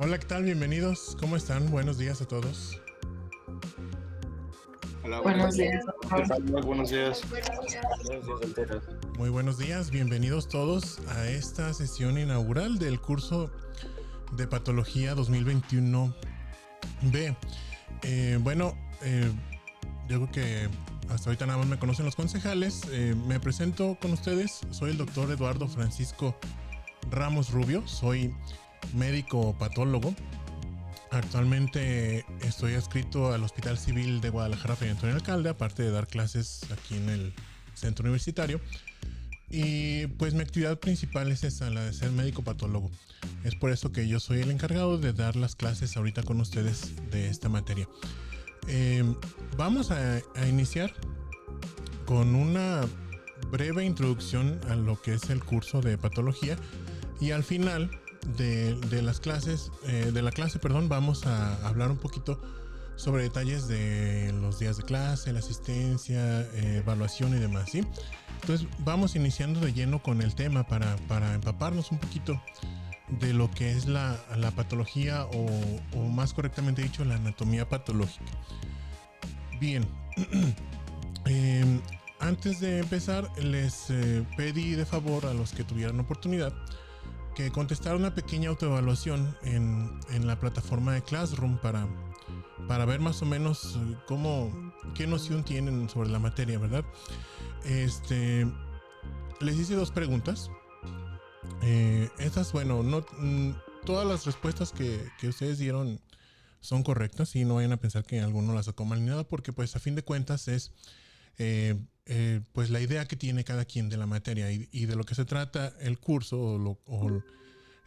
Hola, ¿qué tal? Bienvenidos. ¿Cómo están? Buenos días a todos. Hola, buenos Buenos días. días, ¿Qué doctor. tal? Muy buenos días. Buenos días, Altera. Muy buenos días. Bienvenidos todos a esta sesión inaugural del curso de Patología 2021B. Bueno, yo creo que hasta ahorita nada más me conocen los concejales. Me presento con ustedes. Soy el doctor Eduardo Francisco Ramos Rubio. Soy médico patólogo. Actualmente estoy adscrito al Hospital Civil de Guadalajara Fray Antonio Alcalde, aparte de dar clases aquí en el centro universitario. Y pues mi actividad principal es esa, la de ser médico patólogo. Es por eso que yo soy el encargado de dar las clases ahorita con ustedes de esta materia. Vamos a iniciar con una breve introducción a lo que es el curso de patología y al final de las clases, de la clase, perdón, vamos a hablar un poquito sobre detalles de los días de clase, la asistencia, evaluación y demás, ¿sí? Entonces vamos iniciando de lleno con el tema para empaparnos un poquito de lo que es la patología o más correctamente dicho, la anatomía patológica. Bien, antes de empezar les pedí de favor a los que tuvieran oportunidad que contestar una pequeña autoevaluación en la plataforma de Classroom para ver más o menos qué noción tienen sobre la materia, ¿verdad? Les hice dos preguntas. Estas, bueno, no todas las respuestas que ustedes dieron son correctas y no vayan a pensar que alguno las sacó mal ni nada, porque pues a fin de cuentas es pues la idea que tiene cada quien de la materia y de lo que se trata el curso o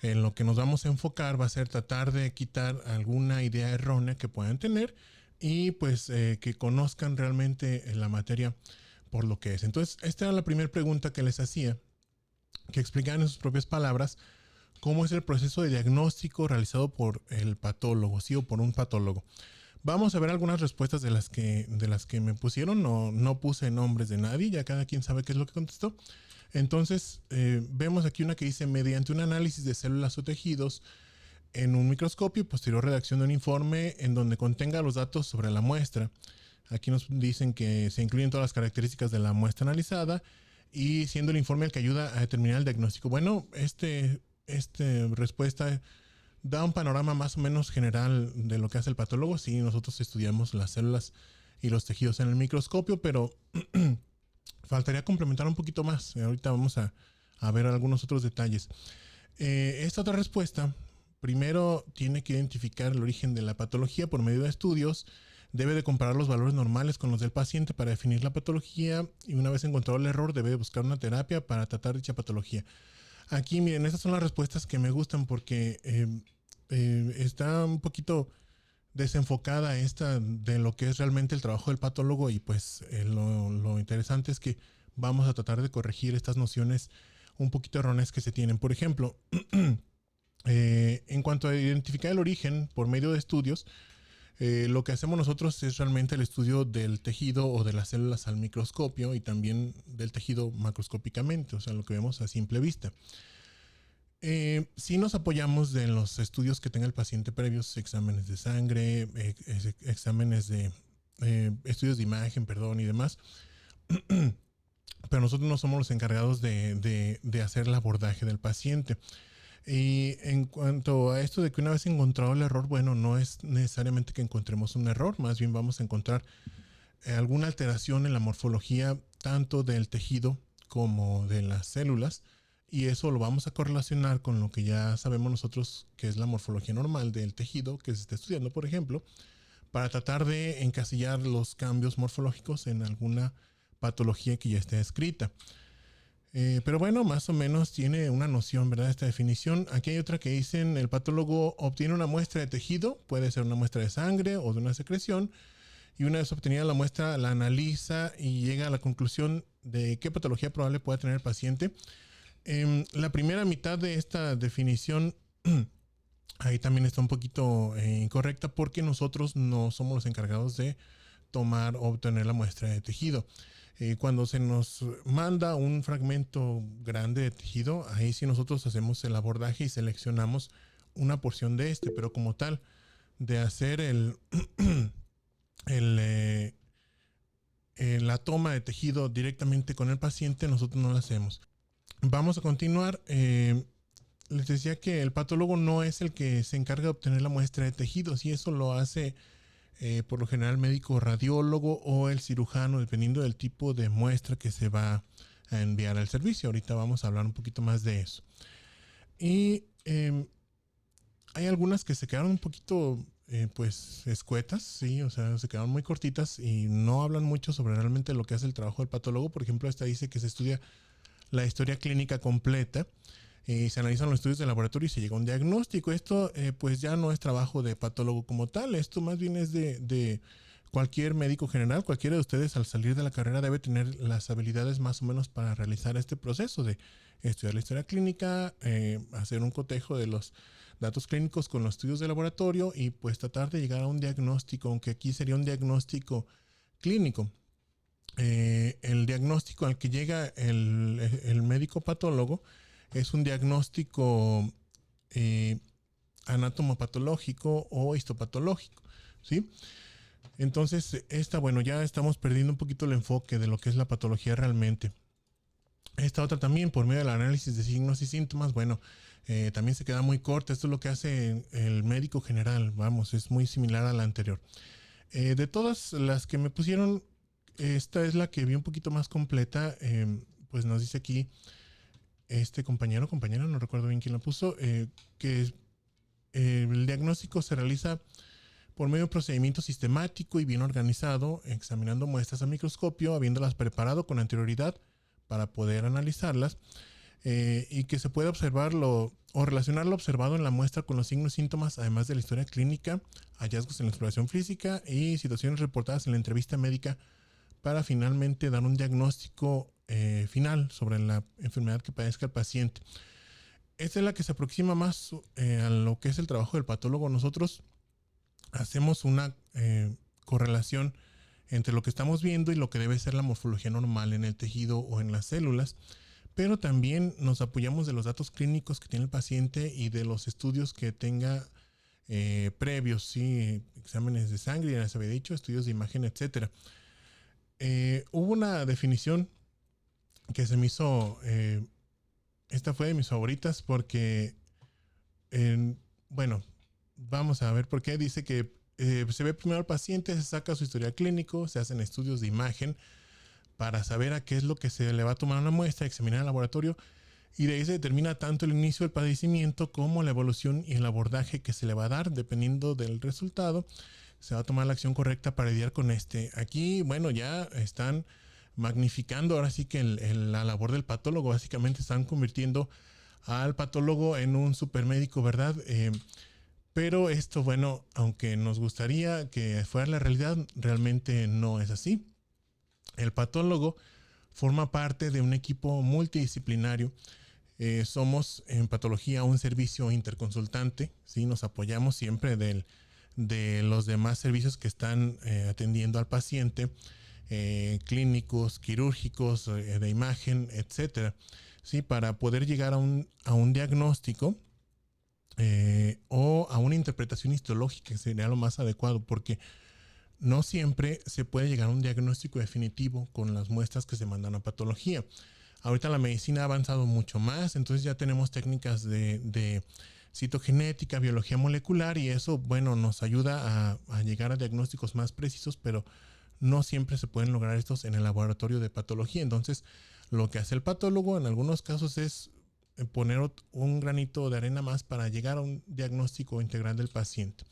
en lo que nos vamos a enfocar va a ser tratar de quitar alguna idea errónea que puedan tener y pues que conozcan realmente la materia por lo que es. Entonces, esta era la primera pregunta que les hacía, que explicaran en sus propias palabras cómo es el proceso de diagnóstico realizado por el patólogo, sí, o por un patólogo. Vamos a ver algunas respuestas de las que me pusieron. No puse nombres de nadie, ya cada quien sabe qué es lo que contestó. Entonces, vemos aquí una que dice: mediante un análisis de células o tejidos en un microscopio y posterior redacción de un informe en donde contenga los datos sobre la muestra. Aquí nos dicen que se incluyen todas las características de la muestra analizada y siendo el informe el que ayuda a determinar el diagnóstico. Bueno, respuesta da un panorama más o menos general de lo que hace el patólogo. Sí, nosotros estudiamos las células y los tejidos en el microscopio, pero faltaría complementar un poquito más. Ahorita vamos a ver algunos otros detalles. Esta otra respuesta, primero tiene que identificar el origen de la patología por medio de estudios, debe de comparar los valores normales con los del paciente para definir la patología y una vez encontrado el error debe de buscar una terapia para tratar dicha patología. Aquí miren, estas son las respuestas que me gustan porque está un poquito desenfocada esta de lo que es realmente el trabajo del patólogo y pues lo interesante es que vamos a tratar de corregir estas nociones un poquito erróneas que se tienen. Por ejemplo, en cuanto a identificar el origen por medio de estudios, lo que hacemos nosotros es realmente el estudio del tejido o de las células al microscopio y también del tejido macroscópicamente, o sea, lo que vemos a simple vista. Sí nos apoyamos de los estudios que tenga el paciente previos, exámenes de sangre, exámenes de estudios de imagen, perdón, y demás. Pero nosotros no somos los encargados de hacer el abordaje del paciente. Y en cuanto a esto de que una vez encontrado el error, bueno, no es necesariamente que encontremos un error, más bien vamos a encontrar alguna alteración en la morfología tanto del tejido como de las células. Y eso lo vamos a correlacionar con lo que ya sabemos nosotros que es la morfología normal del tejido que se está estudiando, por ejemplo, para tratar de encasillar los cambios morfológicos en alguna patología que ya esté escrita. Pero bueno, más o menos tiene una noción, ¿verdad? Esta definición. Aquí hay otra que dicen: el patólogo obtiene una muestra de tejido, puede ser una muestra de sangre o de una secreción, y una vez obtenida la muestra la analiza y llega a la conclusión de qué patología probable pueda tener el paciente. La primera mitad de esta definición ahí también está un poquito incorrecta porque nosotros no somos los encargados de tomar o obtener la muestra de tejido. Cuando se nos manda un fragmento grande de tejido, ahí sí nosotros hacemos el abordaje y seleccionamos una porción de este, pero como tal, de hacer el, la toma de tejido directamente con el paciente, nosotros no la hacemos. Vamos a continuar. Les decía que el patólogo no es el que se encarga de obtener la muestra de tejidos, y eso lo hace por lo general el médico radiólogo o el cirujano, dependiendo del tipo de muestra que se va a enviar al servicio. Ahorita vamos a hablar un poquito más de eso. Y hay algunas que se quedaron un poquito pues escuetas, sí, o sea, se quedaron muy cortitas y no hablan mucho sobre realmente lo que hace el trabajo del patólogo. Por ejemplo, esta dice que se estudia la historia clínica completa, se analizan los estudios de laboratorio y se llega a un diagnóstico. Esto pues ya no es trabajo de patólogo como tal, esto más bien es de cualquier médico general. Cualquiera de ustedes al salir de la carrera debe tener las habilidades más o menos para realizar este proceso de estudiar la historia clínica, hacer un cotejo de los datos clínicos con los estudios de laboratorio y pues tratar de llegar a un diagnóstico, aunque aquí sería un diagnóstico clínico. El diagnóstico al que llega el médico patólogo es un diagnóstico anatomopatológico o histopatológico, ¿sí? Entonces, bueno, ya estamos perdiendo un poquito el enfoque de lo que es la patología realmente. Esta otra también, por medio del análisis de signos y síntomas, bueno, también se queda muy corta. Esto es lo que hace el médico general, vamos, es muy similar a la anterior. De todas las que me pusieron, esta es la que vi un poquito más completa. Pues nos dice aquí este compañera, no recuerdo bien quién la puso, que el diagnóstico se realiza por medio de un procedimiento sistemático y bien organizado, examinando muestras a microscopio, habiéndolas preparado con anterioridad para poder analizarlas, y que se puede observarlo o relacionar lo observado en la muestra con los signos y síntomas, además de la historia clínica, hallazgos en la exploración física y situaciones reportadas en la entrevista médica, para finalmente dar un diagnóstico final sobre la enfermedad que padezca el paciente. Esta es la que se aproxima más a lo que es el trabajo del patólogo. Nosotros hacemos una correlación entre lo que estamos viendo y lo que debe ser la morfología normal en el tejido o en las células, pero también nos apoyamos de los datos clínicos que tiene el paciente y de los estudios que tenga previos, ¿sí? Exámenes de sangre, ya les había dicho, estudios de imagen, etcétera. Hubo una definición que se me hizo, esta fue de mis favoritas porque, bueno, vamos a ver por qué. Dice que se ve primero al paciente, se saca su historial clínico, se hacen estudios de imagen para saber a qué es lo que se le va a tomar una muestra, examinar en el laboratorio, y de ahí se determina tanto el inicio del padecimiento como la evolución y el abordaje que se le va a dar. Dependiendo del resultado, se va a tomar la acción correcta para lidiar con este. Aquí, bueno, ya están magnificando ahora sí que la labor del patólogo. Básicamente están convirtiendo al patólogo en un supermédico, ¿verdad? Pero esto, bueno, aunque nos gustaría que fuera la realidad, realmente no es así. El patólogo forma parte de un equipo multidisciplinario. Somos en patología un servicio interconsultante, ¿sí? Nos apoyamos siempre de los demás servicios que están atendiendo al paciente, clínicos, quirúrgicos, de imagen, etcétera, ¿sí? Para poder llegar a un diagnóstico o a una interpretación histológica, que sería lo más adecuado, porque no siempre se puede llegar a un diagnóstico definitivo con las muestras que se mandan a patología. Ahorita la medicina ha avanzado mucho más, entonces ya tenemos técnicas de citogenética, biología molecular, y eso, bueno, nos ayuda a llegar a diagnósticos más precisos, pero no siempre se pueden lograr estos en el laboratorio de patología. Entonces, lo que hace el patólogo en algunos casos es poner un granito de arena más para llegar a un diagnóstico integral del paciente.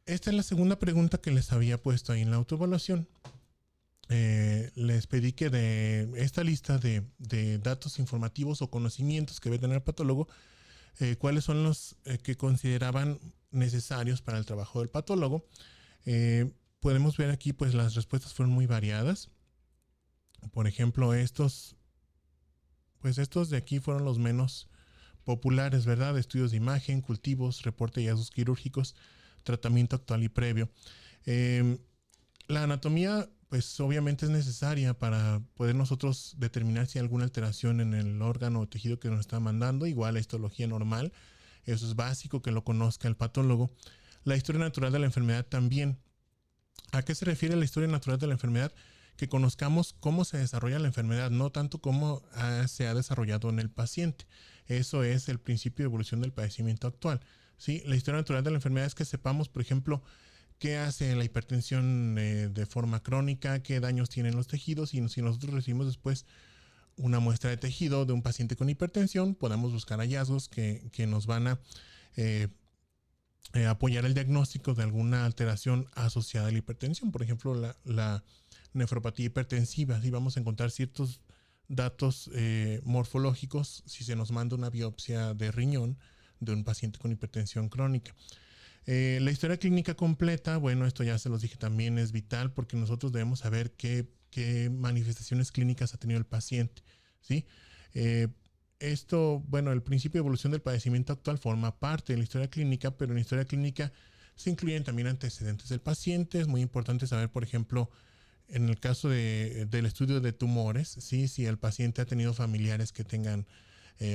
Esta es la segunda pregunta que les había puesto ahí en la autoevaluación. Les pedí que de esta lista de datos informativos o conocimientos que debe tener el patólogo, cuáles son los que consideraban necesarios para el trabajo del patólogo. Podemos ver aquí, pues las respuestas fueron muy variadas. Por ejemplo, estos de aquí fueron los menos populares, ¿verdad? Estudios de imagen, cultivos, reporte de hallazgos quirúrgicos, tratamiento actual y previo. La anatomía, pues obviamente es necesaria para poder nosotros determinar si hay alguna alteración en el órgano o tejido que nos está mandando. Igual la histología normal Eso es básico que lo conozca el patólogo. La historia natural de la enfermedad también. ¿A qué se refiere la historia natural de la enfermedad? Que conozcamos cómo se desarrolla la enfermedad, no tanto cómo se ha desarrollado en el paciente. Eso es el principio de evolución del padecimiento actual. ¿Sí? La historia natural de la enfermedad es que sepamos, por ejemplo, qué hace la hipertensión de forma crónica, qué daños tienen los tejidos, y si nosotros recibimos después una muestra de tejido de un paciente con hipertensión, podemos buscar hallazgos que nos van a eh, apoyar el diagnóstico de alguna alteración asociada a la hipertensión. Por ejemplo, la nefropatía hipertensiva. Si vamos a encontrar ciertos datos morfológicos si se nos manda una biopsia de riñón de un paciente con hipertensión crónica. La historia clínica completa, bueno, esto ya se los dije también, es vital porque nosotros debemos saber qué manifestaciones clínicas ha tenido el paciente, ¿sí? Esto, bueno, el principio de evolución del padecimiento actual forma parte de la historia clínica, pero en la historia clínica se incluyen también antecedentes del paciente. Es muy importante saber, por ejemplo, en el caso del estudio de tumores, ¿sí? Si el paciente ha tenido familiares que tengan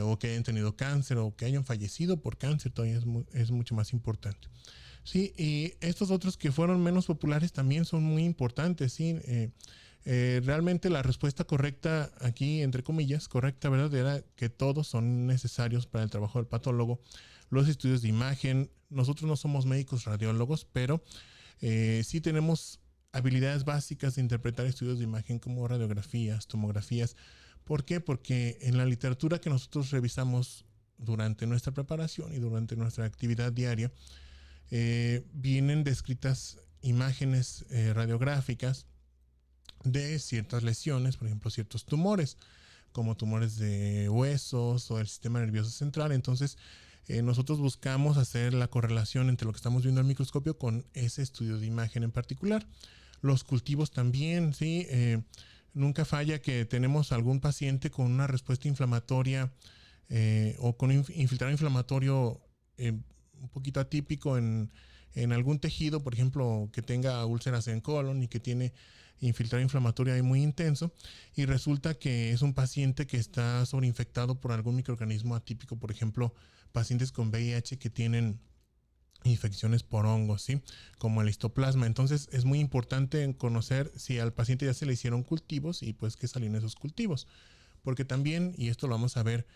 o que hayan tenido cáncer o que hayan fallecido por cáncer, todavía es mucho más importante. Sí, y estos otros que fueron menos populares también son muy importantes, ¿sí? Realmente la respuesta correcta aquí, entre comillas, correcta, ¿verdad? Era que todos son necesarios para el trabajo del patólogo. Los estudios de imagen, nosotros no somos médicos radiólogos, pero sí tenemos habilidades básicas de interpretar estudios de imagen como radiografías, tomografías. ¿Por qué? Porque en la literatura que nosotros revisamos durante nuestra preparación y durante nuestra actividad diaria, vienen descritas imágenes radiográficas de ciertas lesiones, por ejemplo, ciertos tumores, como tumores de huesos o del sistema nervioso central. Entonces, nosotros buscamos hacer la correlación entre lo que estamos viendo al microscopio con ese estudio de imagen en particular. Los cultivos también, ¿sí? Nunca falla que tenemos algún paciente con una respuesta inflamatoria o con infiltrado inflamatorio un poquito atípico en algún tejido, por ejemplo, que tenga úlceras en colon y que tiene infiltrado inflamatorio ahí muy intenso, y resulta que es un paciente que está sobreinfectado por algún microorganismo atípico, por ejemplo, pacientes con VIH que tienen infecciones por hongos, ¿sí? Como el histoplasma. Entonces es muy importante conocer si al paciente ya se le hicieron cultivos y pues qué salió en esos cultivos. Porque también, y esto lo vamos a ver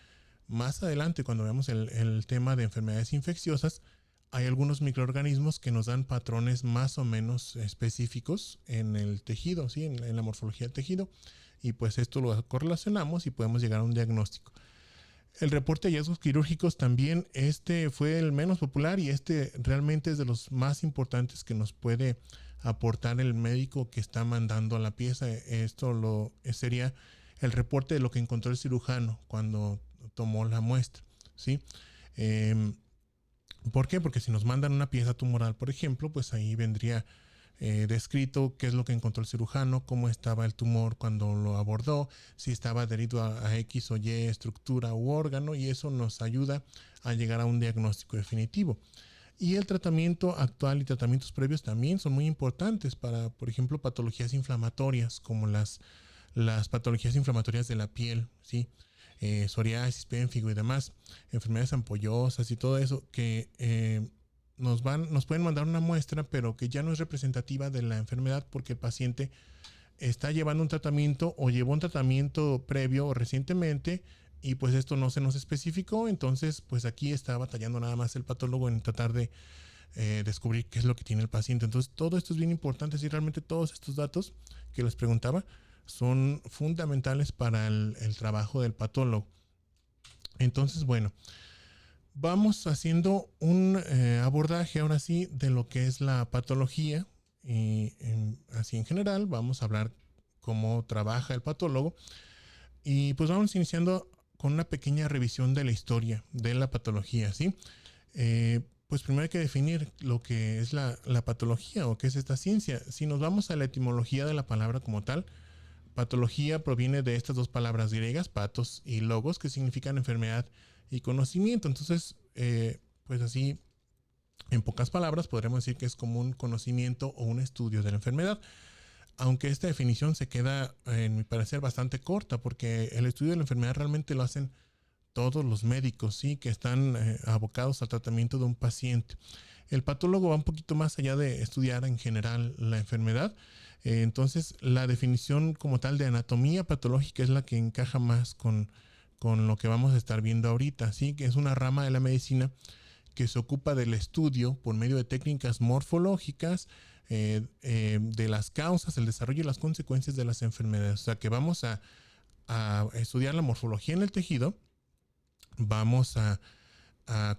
más adelante cuando veamos el tema de enfermedades infecciosas, hay algunos microorganismos que nos dan patrones más o menos específicos en el tejido, ¿sí? En la morfología del tejido, y pues esto lo correlacionamos y podemos llegar a un diagnóstico. El reporte de hallazgos quirúrgicos también, este fue el menos popular y este realmente es de los más importantes que nos puede aportar el médico que está mandando a la pieza. Esto sería el reporte de lo que encontró el cirujano cuando tomó la muestra, ¿sí? ¿Por qué? Porque si nos mandan una pieza tumoral, por ejemplo, pues ahí vendría descrito qué es lo que encontró el cirujano, cómo estaba el tumor cuando lo abordó, si estaba adherido a X o Y estructura u órgano, y eso nos ayuda a llegar a un diagnóstico definitivo. Y el tratamiento actual y tratamientos previos también son muy importantes para, por ejemplo, patologías inflamatorias como las patologías inflamatorias de la piel, ¿sí? Psoriasis, pénfigo y demás, enfermedades ampollosas y todo eso que nos pueden mandar una muestra, pero que ya no es representativa de la enfermedad porque el paciente está llevando un tratamiento o llevó un tratamiento previo o recientemente y pues esto no se nos especificó. Entonces pues aquí está batallando nada más el patólogo en tratar de descubrir qué es lo que tiene el paciente. Entonces todo esto es bien importante y realmente todos estos datos que les preguntaba son fundamentales para el trabajo del patólogo. Entonces, bueno, vamos haciendo un abordaje ahora sí de lo que es la patología y así en general vamos a hablar cómo trabaja el patólogo y pues vamos iniciando con una pequeña revisión de la historia de la patología, ¿sí? Pues primero hay que definir lo que es la patología o qué es esta ciencia. Si nos vamos a la etimología de la palabra como tal, patología proviene de estas dos palabras griegas, patos y logos, que significan enfermedad y conocimiento. Entonces, pues así, en pocas palabras, podríamos decir que es como un conocimiento o un estudio de la enfermedad. Aunque esta definición se queda, en mi parecer, bastante corta, porque el estudio de la enfermedad realmente lo hacen todos los médicos, ¿sí? Que están abocados al tratamiento de un paciente. El patólogo va un poquito más allá de estudiar en general la enfermedad. Entonces, la definición como tal de anatomía patológica es la que encaja más con lo que vamos a estar viendo ahorita, ¿sí? Que es una rama de la medicina que se ocupa del estudio por medio de técnicas morfológicas de las causas, el desarrollo y las consecuencias de las enfermedades. O sea, que vamos a estudiar la morfología en el tejido, vamos a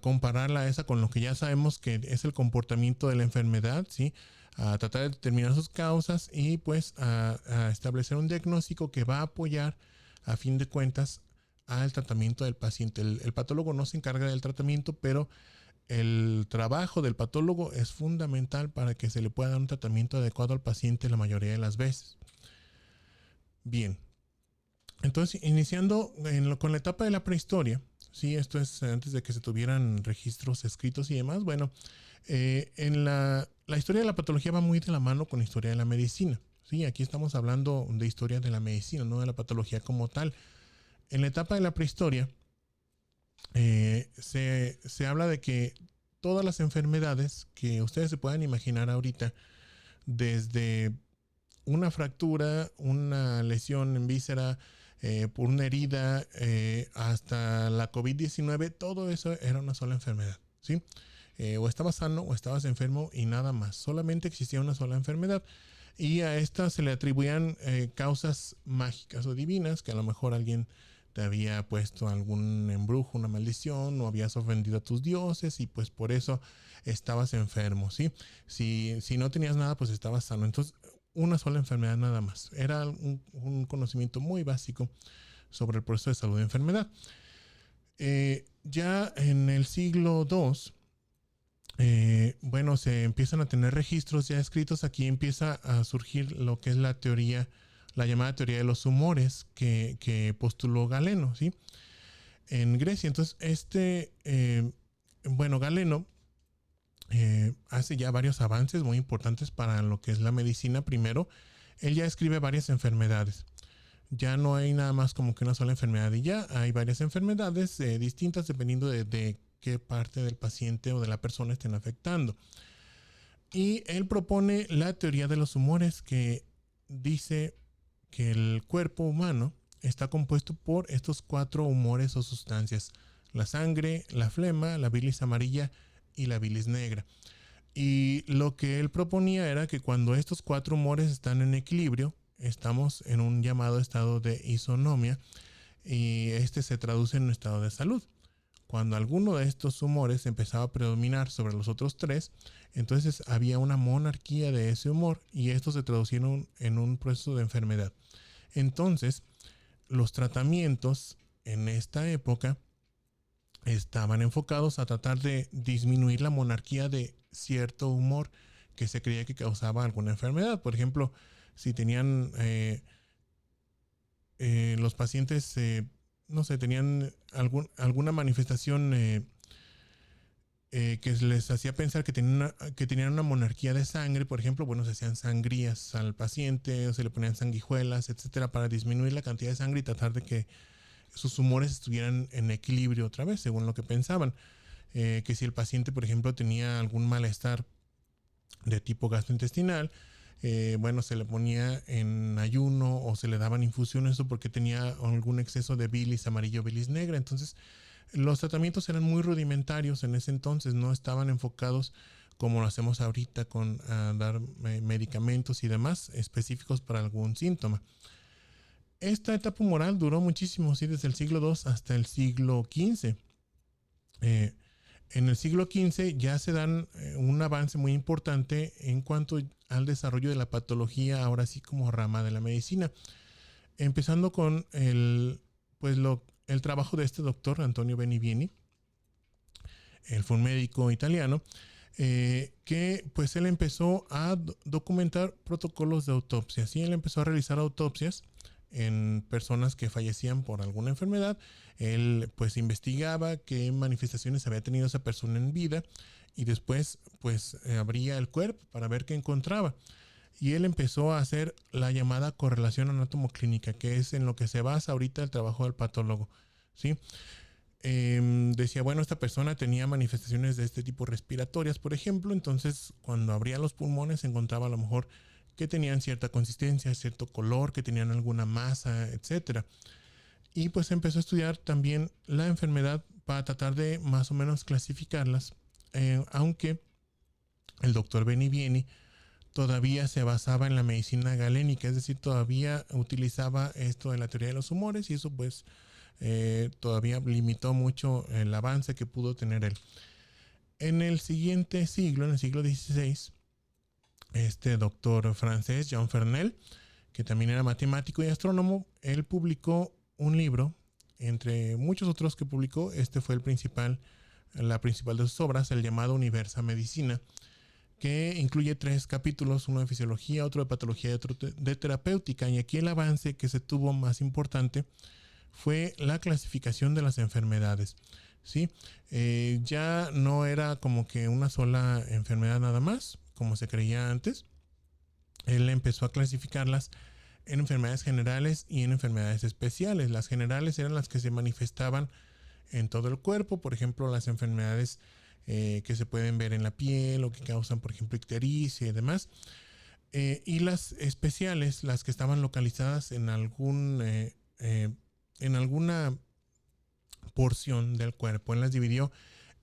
compararla a esa con lo que ya sabemos que es el comportamiento de la enfermedad, ¿sí? A tratar de determinar sus causas y pues a establecer un diagnóstico que va a apoyar a fin de cuentas al tratamiento del paciente. El patólogo no se encarga del tratamiento, pero el trabajo del patólogo es fundamental para que se le pueda dar un tratamiento adecuado al paciente la mayoría de las veces. Bien, entonces iniciando con la etapa de la prehistoria, sí, esto es antes de que se tuvieran registros escritos y demás. Bueno, en la historia de la patología va muy de la mano con la historia de la medicina. Sí, aquí estamos hablando de historia de la medicina, no de la patología como tal. En la etapa de la prehistoria se habla de que todas las enfermedades que ustedes se puedan imaginar ahorita, desde una fractura, una lesión en víscera, por una herida, hasta la COVID-19, todo eso era una sola enfermedad, ¿sí? O estabas sano o estabas enfermo y nada más. Solamente existía una sola enfermedad. Y a esta se le atribuían causas mágicas o divinas, que a lo mejor alguien te había puesto algún embrujo, una maldición, o habías ofendido a tus dioses y pues por eso estabas enfermo, ¿sí? Si no tenías nada, pues estabas sano. Entonces, una sola enfermedad nada más. Era un conocimiento muy básico sobre el proceso de salud y enfermedad. Ya en el siglo II, bueno, se empiezan a tener registros ya escritos. Aquí empieza a surgir lo que es la teoría, la llamada teoría de los humores que postuló Galeno, ¿sí? En Grecia. Entonces, bueno, Galeno hace ya varios avances muy importantes para lo que es la medicina. Primero, él ya escribe varias enfermedades. Ya no hay nada más como que una sola enfermedad y ya hay varias enfermedades distintas dependiendo de qué parte del paciente o de la persona estén afectando. Y él propone la teoría de los humores, que dice que el cuerpo humano está compuesto por estos 4 humores o sustancias: la sangre, la flema, la bilis amarilla y la bilis negra. Y lo que él proponía era que cuando estos 4 humores están en equilibrio, estamos en un llamado estado de isonomia, y este se traduce en un estado de salud. Cuando alguno de estos humores empezaba a predominar sobre los otros 3, entonces había una monarquía de ese humor y esto se traducía en un proceso de enfermedad. Entonces, los tratamientos en esta época estaban enfocados a tratar de disminuir la monarquía de cierto humor que se creía que causaba alguna enfermedad. Por ejemplo, si tenían los pacientes, no sé, tenían alguna manifestación que les hacía pensar que tenían una monarquía de sangre, por ejemplo, bueno, se hacían sangrías al paciente o se le ponían sanguijuelas, etcétera, para disminuir la cantidad de sangre y tratar de que sus humores estuvieran en equilibrio otra vez, según lo que pensaban. Que si el paciente, por ejemplo, tenía algún malestar de tipo gastrointestinal, bueno, se le ponía en ayuno o se le daban infusiones o porque tenía algún exceso de bilis amarillo o bilis negra. Entonces, los tratamientos eran muy rudimentarios en ese entonces, no estaban enfocados como lo hacemos ahorita con dar medicamentos y demás específicos para algún síntoma. Esta etapa humoral duró muchísimo, sí, desde el siglo II hasta el siglo XV. En el siglo XV ya se dan un avance muy importante en cuanto al desarrollo de la patología, ahora sí como rama de la medicina. Empezando con el trabajo de este doctor, Antonio Benivieni. Él fue un médico italiano que pues él empezó a documentar protocolos de autopsia. ¿Sí? Él empezó a realizar autopsias en personas que fallecían por alguna enfermedad. Él pues investigaba qué manifestaciones había tenido esa persona en vida y después pues abría el cuerpo para ver qué encontraba. Y él empezó a hacer la llamada correlación anatomoclínica, que es en lo que se basa ahorita el trabajo del patólogo, ¿sí? decía, bueno, esta persona tenía manifestaciones de este tipo respiratorias, por ejemplo, entonces cuando abría los pulmones se encontraba a lo mejor que tenían cierta consistencia, cierto color, que tenían alguna masa, etcétera. Y pues empezó a estudiar también la enfermedad para tratar de más o menos clasificarlas, aunque el doctor Benivieni todavía se basaba en la medicina galénica, es decir, todavía utilizaba esto de la teoría de los humores y eso pues todavía limitó mucho el avance que pudo tener él. En el siguiente siglo, en el siglo XVI, este doctor francés, Jean Fernel, que también era matemático y astrónomo, él publicó un libro, entre muchos otros que publicó, este fue la principal de sus obras, el llamado Universa Medicina, que incluye 3 capítulos, uno de fisiología, otro de patología y otro de terapéutica. Y aquí el avance que se tuvo más importante fue la clasificación de las enfermedades. ¿Sí? Ya no era como que una sola enfermedad nada más, como se creía antes. Él empezó a clasificarlas en enfermedades generales y en enfermedades especiales. Las generales eran las que se manifestaban en todo el cuerpo, por ejemplo, las enfermedades que se pueden ver en la piel o que causan, por ejemplo, ictericia y demás. Y las especiales, las que estaban localizadas en alguna porción del cuerpo. Él las dividió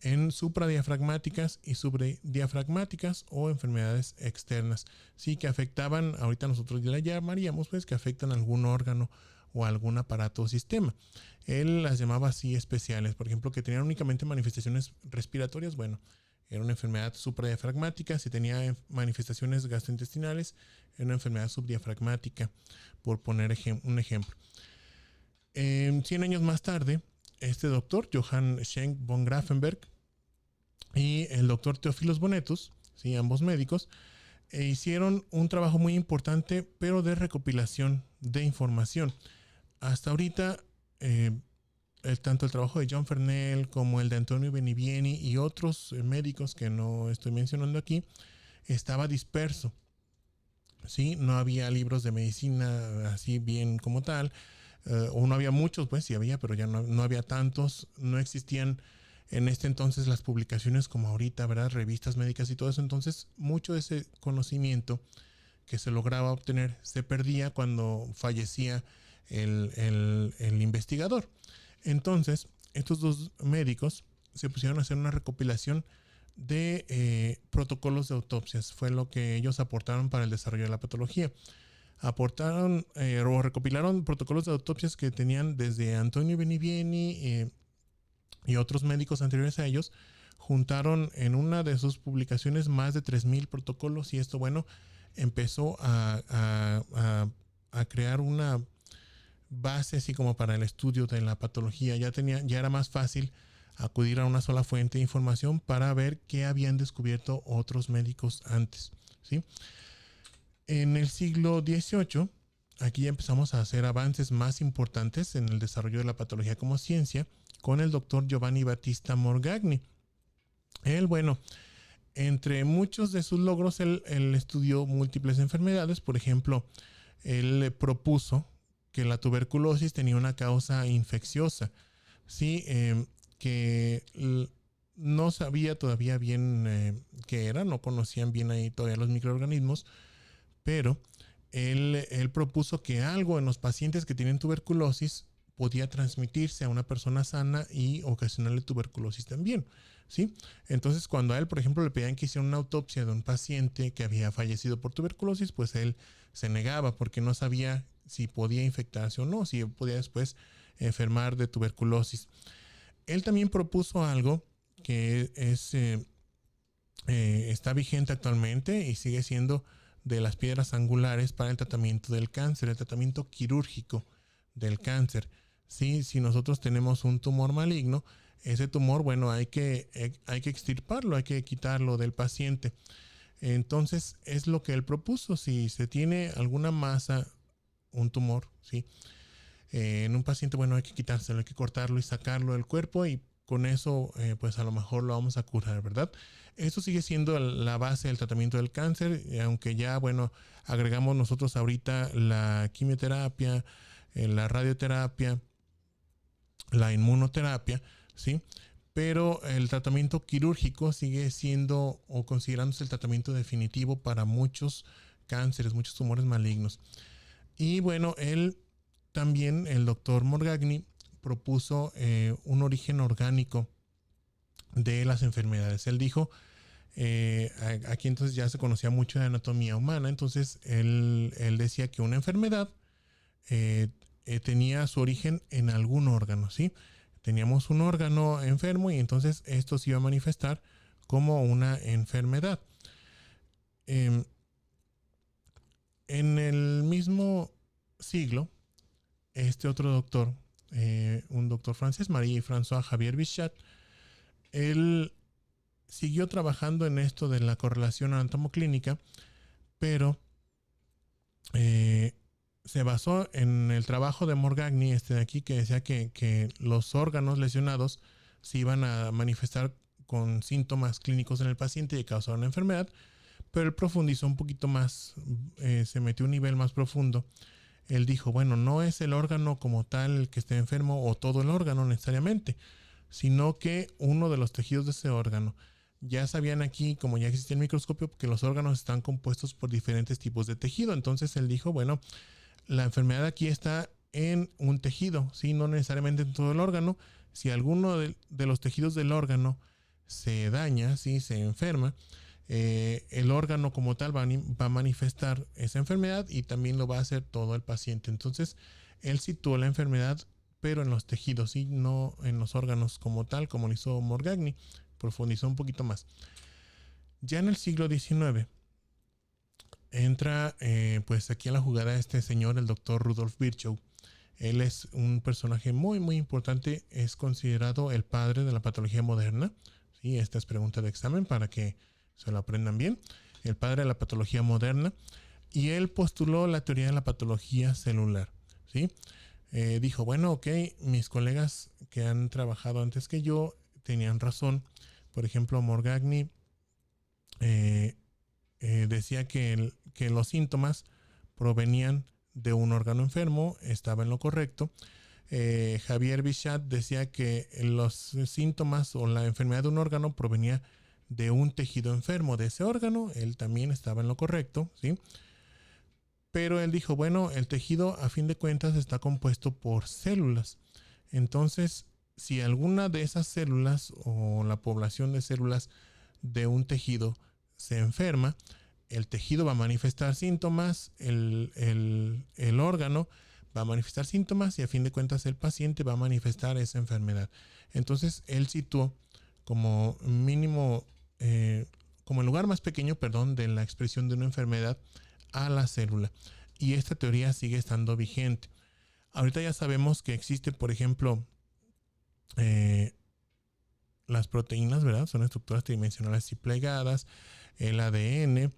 en supradiafragmáticas y subdiafragmáticas o enfermedades externas, sí, que afectaban, ahorita nosotros ya la llamaríamos, pues, que afectan algún órgano o algún aparato o sistema. Él las llamaba así especiales, por ejemplo, que tenían únicamente manifestaciones respiratorias, bueno, era una enfermedad supradiafragmática. Si tenía manifestaciones gastrointestinales, era una enfermedad subdiafragmática, por poner un ejemplo. 100 años más tarde, este doctor, Johann Schenk von Grafenberg, y el doctor Theophilus Bonetus, ¿sí? Ambos médicos, hicieron un trabajo muy importante, pero de recopilación de información. Hasta ahorita, tanto el trabajo de John Fernel como el de Antonio Benivieni y otros médicos que no estoy mencionando aquí, estaba disperso. ¿Sí? No había libros de medicina así bien como tal, o no había muchos, pues sí había, pero ya no había tantos, no existían en este entonces las publicaciones como ahorita, ¿verdad? Revistas médicas y todo eso. Entonces, mucho de ese conocimiento que se lograba obtener se perdía cuando fallecía el investigador. Entonces, estos dos médicos se pusieron a hacer una recopilación de protocolos de autopsias. Fue lo que ellos aportaron para el desarrollo de la patología. Aportaron o recopilaron protocolos de autopsias que tenían desde Antonio Benivieni y otros médicos anteriores a ellos. Juntaron en una de sus publicaciones más de 3,000 protocolos y esto, bueno, empezó a crear una base así como para el estudio de la patología. Ya era más fácil acudir a una sola fuente de información para ver qué habían descubierto otros médicos antes, ¿sí? En el siglo XVIII, aquí ya empezamos a hacer avances más importantes en el desarrollo de la patología como ciencia con el doctor Giovanni Battista Morgagni. Él, bueno, entre muchos de sus logros, él estudió múltiples enfermedades. Por ejemplo, él propuso que la tuberculosis tenía una causa infecciosa, ¿sí? Que no sabía todavía bien qué era, no conocían bien ahí todavía los microorganismos, pero él propuso que algo en los pacientes que tienen tuberculosis podía transmitirse a una persona sana y ocasionarle tuberculosis también, ¿sí? Entonces, cuando a él, por ejemplo, le pedían que hiciera una autopsia de un paciente que había fallecido por tuberculosis, pues él se negaba porque no sabía si podía infectarse o no, si podía después enfermar de tuberculosis. Él también propuso algo que está vigente actualmente y sigue siendo de las piedras angulares para el tratamiento del cáncer, el tratamiento quirúrgico del cáncer. ¿Sí? Si nosotros tenemos un tumor maligno, ese tumor, bueno, hay que extirparlo, hay que quitarlo del paciente. Entonces, es lo que él propuso. Si se tiene alguna masa, un tumor, ¿sí? En un paciente, bueno, hay que quitárselo, hay que cortarlo y sacarlo del cuerpo y con eso, pues a lo mejor lo vamos a curar, ¿verdad? Eso sigue siendo la base del tratamiento del cáncer, aunque ya, bueno, agregamos nosotros ahorita la quimioterapia, la radioterapia, la inmunoterapia, ¿sí? Pero el tratamiento quirúrgico sigue siendo o considerándose el tratamiento definitivo para muchos cánceres, muchos tumores malignos. Y bueno, él también, el doctor Morgagni, propuso un origen orgánico de las enfermedades. Él dijo, aquí entonces ya se conocía mucho de anatomía humana, entonces él decía que una enfermedad tenía su origen en algún órgano, ¿sí? Teníamos un órgano enfermo y entonces esto se iba a manifestar como una enfermedad. Eh, en el mismo siglo, este otro doctor, un doctor francés, Marie-François Xavier Bichat, él siguió trabajando en esto de la correlación anatomoclínica, pero se basó en el trabajo de Morgagni, este de aquí, que decía que los órganos lesionados se iban a manifestar con síntomas clínicos en el paciente y causar una enfermedad, pero él profundizó un poquito más, se metió a un nivel más profundo. Él dijo, bueno, no es el órgano como tal el que esté enfermo o todo el órgano necesariamente, sino que uno de los tejidos de ese órgano. Ya sabían aquí, como ya existía el microscopio, que los órganos están compuestos por diferentes tipos de tejido. Entonces él dijo, bueno, la enfermedad aquí está en un tejido, ¿sí? No necesariamente en todo el órgano. Si alguno de los tejidos del órgano se daña, ¿sí? Se enferma, el órgano como tal va a manifestar esa enfermedad y también lo va a hacer todo el paciente. Entonces, él situó la enfermedad, pero en los tejidos, ¿sí? No en los órganos como tal, como lo hizo Morgagni. Profundizó un poquito más. Ya en el siglo XIX entra pues aquí a la jugada este señor, el doctor Rudolf Virchow. Él es un personaje muy muy importante, es considerado el padre de la patología moderna. ¿Sí? Esta es pregunta de examen para que se lo aprendan bien. El padre de la patología moderna. Y él postuló la teoría de la patología celular. ¿Sí? Dijo, bueno, ok, mis colegas que han trabajado antes que yo tenían razón. Por ejemplo, Morgagni decía que los síntomas provenían de un órgano enfermo, estaba en lo correcto. Javier Bichat decía que los síntomas o la enfermedad de un órgano provenía de un tejido enfermo de ese órgano, él también estaba en lo correcto, ¿sí? Pero él dijo, bueno, el tejido a fin de cuentas está compuesto por células. Entonces, si alguna de esas células o la población de células de un tejido se enferma, el tejido va a manifestar síntomas, el órgano va a manifestar síntomas y a fin de cuentas el paciente va a manifestar esa enfermedad. Entonces, él situó como mínimo, como el lugar más pequeño, perdón, de la expresión de una enfermedad a la célula. Y esta teoría sigue estando vigente. Ahorita ya sabemos que existe, por ejemplo, las proteínas, ¿verdad? Son estructuras tridimensionales y plegadas, el ADN,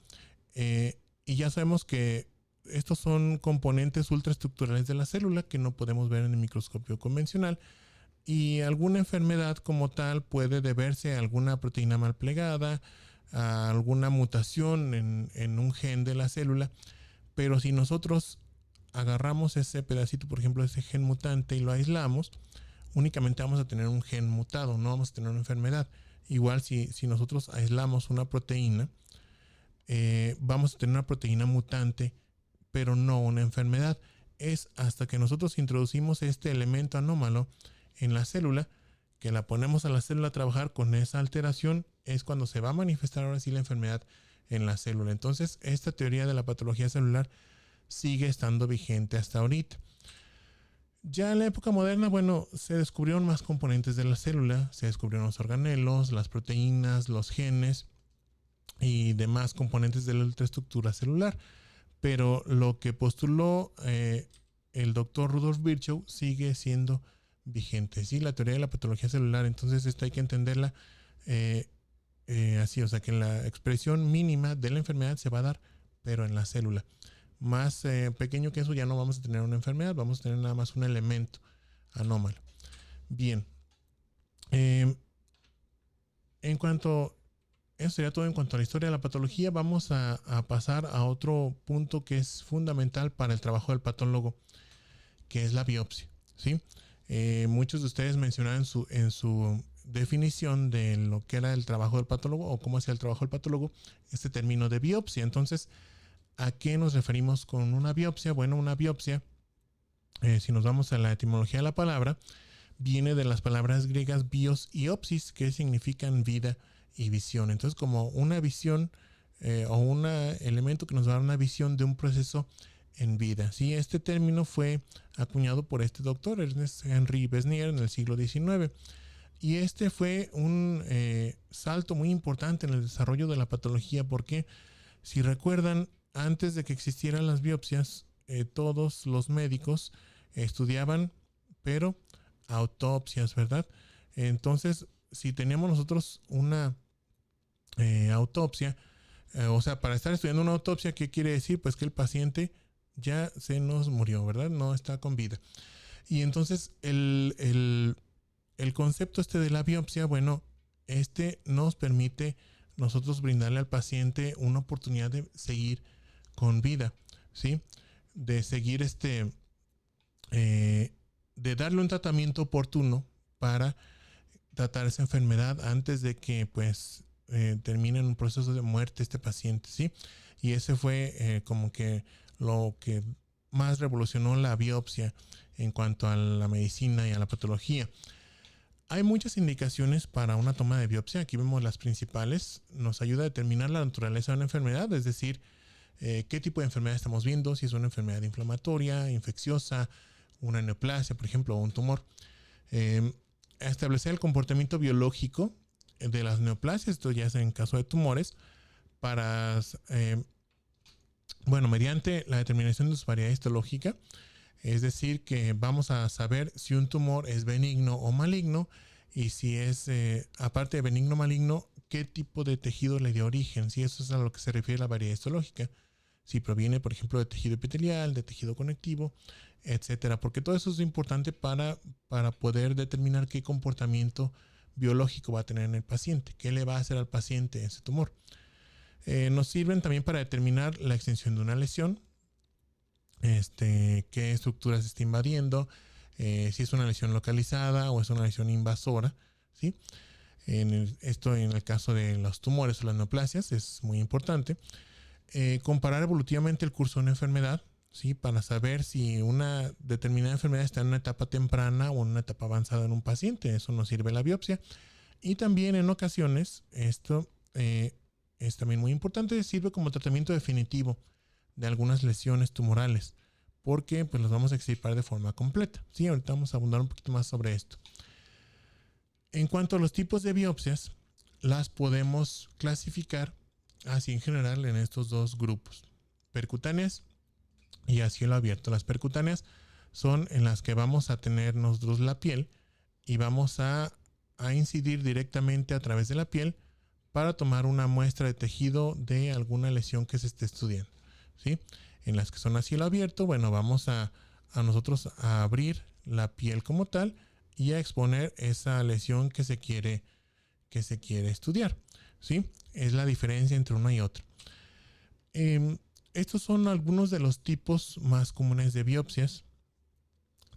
y ya sabemos que estos son componentes ultraestructurales de la célula que no podemos ver en el microscopio convencional. Y alguna enfermedad como tal puede deberse a alguna proteína mal plegada, a alguna mutación en un gen de la célula. Pero si nosotros agarramos ese pedacito, por ejemplo, ese gen mutante y lo aislamos, únicamente vamos a tener un gen mutado, no vamos a tener una enfermedad. Igual si nosotros aislamos una proteína, vamos a tener una proteína mutante, pero no una enfermedad. Es hasta que nosotros introducimos este elemento anómalo en la célula, que la ponemos a la célula a trabajar con esa alteración, es cuando se va a manifestar ahora sí la enfermedad en la célula. Entonces, esta teoría de la patología celular sigue estando vigente hasta ahorita. Ya en la época moderna, bueno, se descubrieron más componentes de la célula, se descubrieron los organelos, las proteínas, los genes y demás componentes de la ultraestructura celular. Pero lo que postuló el doctor Rudolf Virchow sigue siendo vigente. Sí, la teoría de la patología celular, entonces esto hay que entenderla así, o sea que la expresión mínima de la enfermedad se va a dar, pero en la célula. Más pequeño que eso ya no vamos a tener una enfermedad, vamos a tener nada más un elemento anómalo. Bien. En cuanto, eso sería todo en cuanto a la historia de la patología. Vamos a pasar a otro punto que es fundamental para el trabajo del patólogo, que es la biopsia, ¿sí? Muchos de ustedes mencionaron en su definición de lo que era el trabajo del patólogo o cómo hacía el trabajo del patólogo, este término de biopsia. Entonces, ¿a qué nos referimos con una biopsia? Bueno, una biopsia, si nos vamos a la etimología de la palabra, viene de las palabras griegas bios y opsis, que significan vida y visión. Entonces, como una visión o un elemento que nos va a dar una visión de un proceso en vida. ¿Sí? Este término fue acuñado por este doctor, Ernest Henry Besnier, en el siglo XIX. Y este fue un salto muy importante en el desarrollo de la patología, porque si recuerdan, antes de que existieran las biopsias, todos los médicos estudiaban, pero autopsias, ¿verdad? Entonces, si teníamos nosotros una autopsia, o sea, para estar estudiando una autopsia, ¿qué quiere decir? Pues que el paciente ya se nos murió, ¿verdad? No está con vida. Y entonces el concepto este de la biopsia, bueno, este nos permite nosotros brindarle al paciente una oportunidad de seguir con vida, ¿sí? De seguir de darle un tratamiento oportuno para tratar esa enfermedad antes de que pues termine en un proceso de muerte este paciente, ¿sí? Y ese fue como que lo que más revolucionó la biopsia en cuanto a la medicina y a la patología. Hay muchas indicaciones para una toma de biopsia. Aquí vemos las principales. Nos ayuda a determinar la naturaleza de una enfermedad, es decir, qué tipo de enfermedad estamos viendo, si es una enfermedad inflamatoria, infecciosa, una neoplasia, por ejemplo, o un tumor. Establecer el comportamiento biológico de las neoplasias, esto ya es en caso de tumores, para, mediante la determinación de su variedad histológica, es decir, que vamos a saber si un tumor es benigno o maligno, y si es, aparte de benigno o maligno, qué tipo de tejido le dio origen, si eso es a lo que se refiere la variedad histológica, si proviene, por ejemplo, de tejido epitelial, de tejido conectivo, etcétera, porque todo eso es importante para poder determinar qué comportamiento biológico va a tener en el paciente, qué le va a hacer al paciente ese tumor. Nos sirven también para determinar la extensión de una lesión, qué estructuras está invadiendo, si es una lesión localizada o es una lesión invasora, ¿sí? Esto en el caso de los tumores o las neoplasias es muy importante. Comparar evolutivamente el curso de una enfermedad, ¿sí? Para saber si una determinada enfermedad está en una etapa temprana o en una etapa avanzada en un paciente. Eso nos sirve la biopsia. Y también en ocasiones, esto es también muy importante, sirve como tratamiento definitivo de algunas lesiones tumorales, porque pues los vamos a extirpar de forma completa. Sí, ahorita vamos a abundar un poquito más sobre esto. En cuanto a los tipos de biopsias, las podemos clasificar así en general en estos dos grupos: percutáneas y a cielo abierto. Las percutáneas son en las que vamos a tener nosotros la piel y vamos a incidir directamente a través de la piel para tomar una muestra de tejido de alguna lesión que se esté estudiando, ¿sí? En las que son a cielo abierto, bueno, vamos a nosotros a abrir la piel como tal y a exponer esa lesión que se quiere estudiar, ¿sí? Es la diferencia entre una y otra. Estos son algunos de los tipos más comunes de biopsias.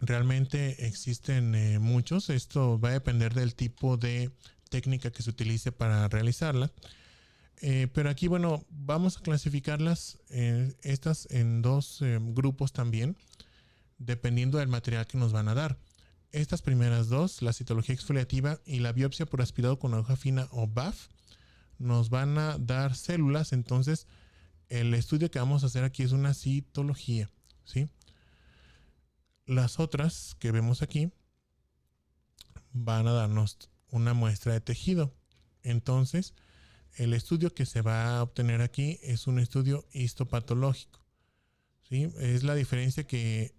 Realmente existen muchos. Esto va a depender del tipo de técnica que se utilice para realizarla. Pero aquí, bueno, vamos a clasificarlas estas en dos grupos también, dependiendo del material que nos van a dar. Estas primeras dos, la citología exfoliativa y la biopsia por aspirado con aguja fina o BAF, nos van a dar células. Entonces, el estudio que vamos a hacer aquí es una citología, ¿sí? Las otras que vemos aquí van a darnos una muestra de tejido. Entonces, el estudio que se va a obtener aquí es un estudio histopatológico, ¿sí? Es la diferencia que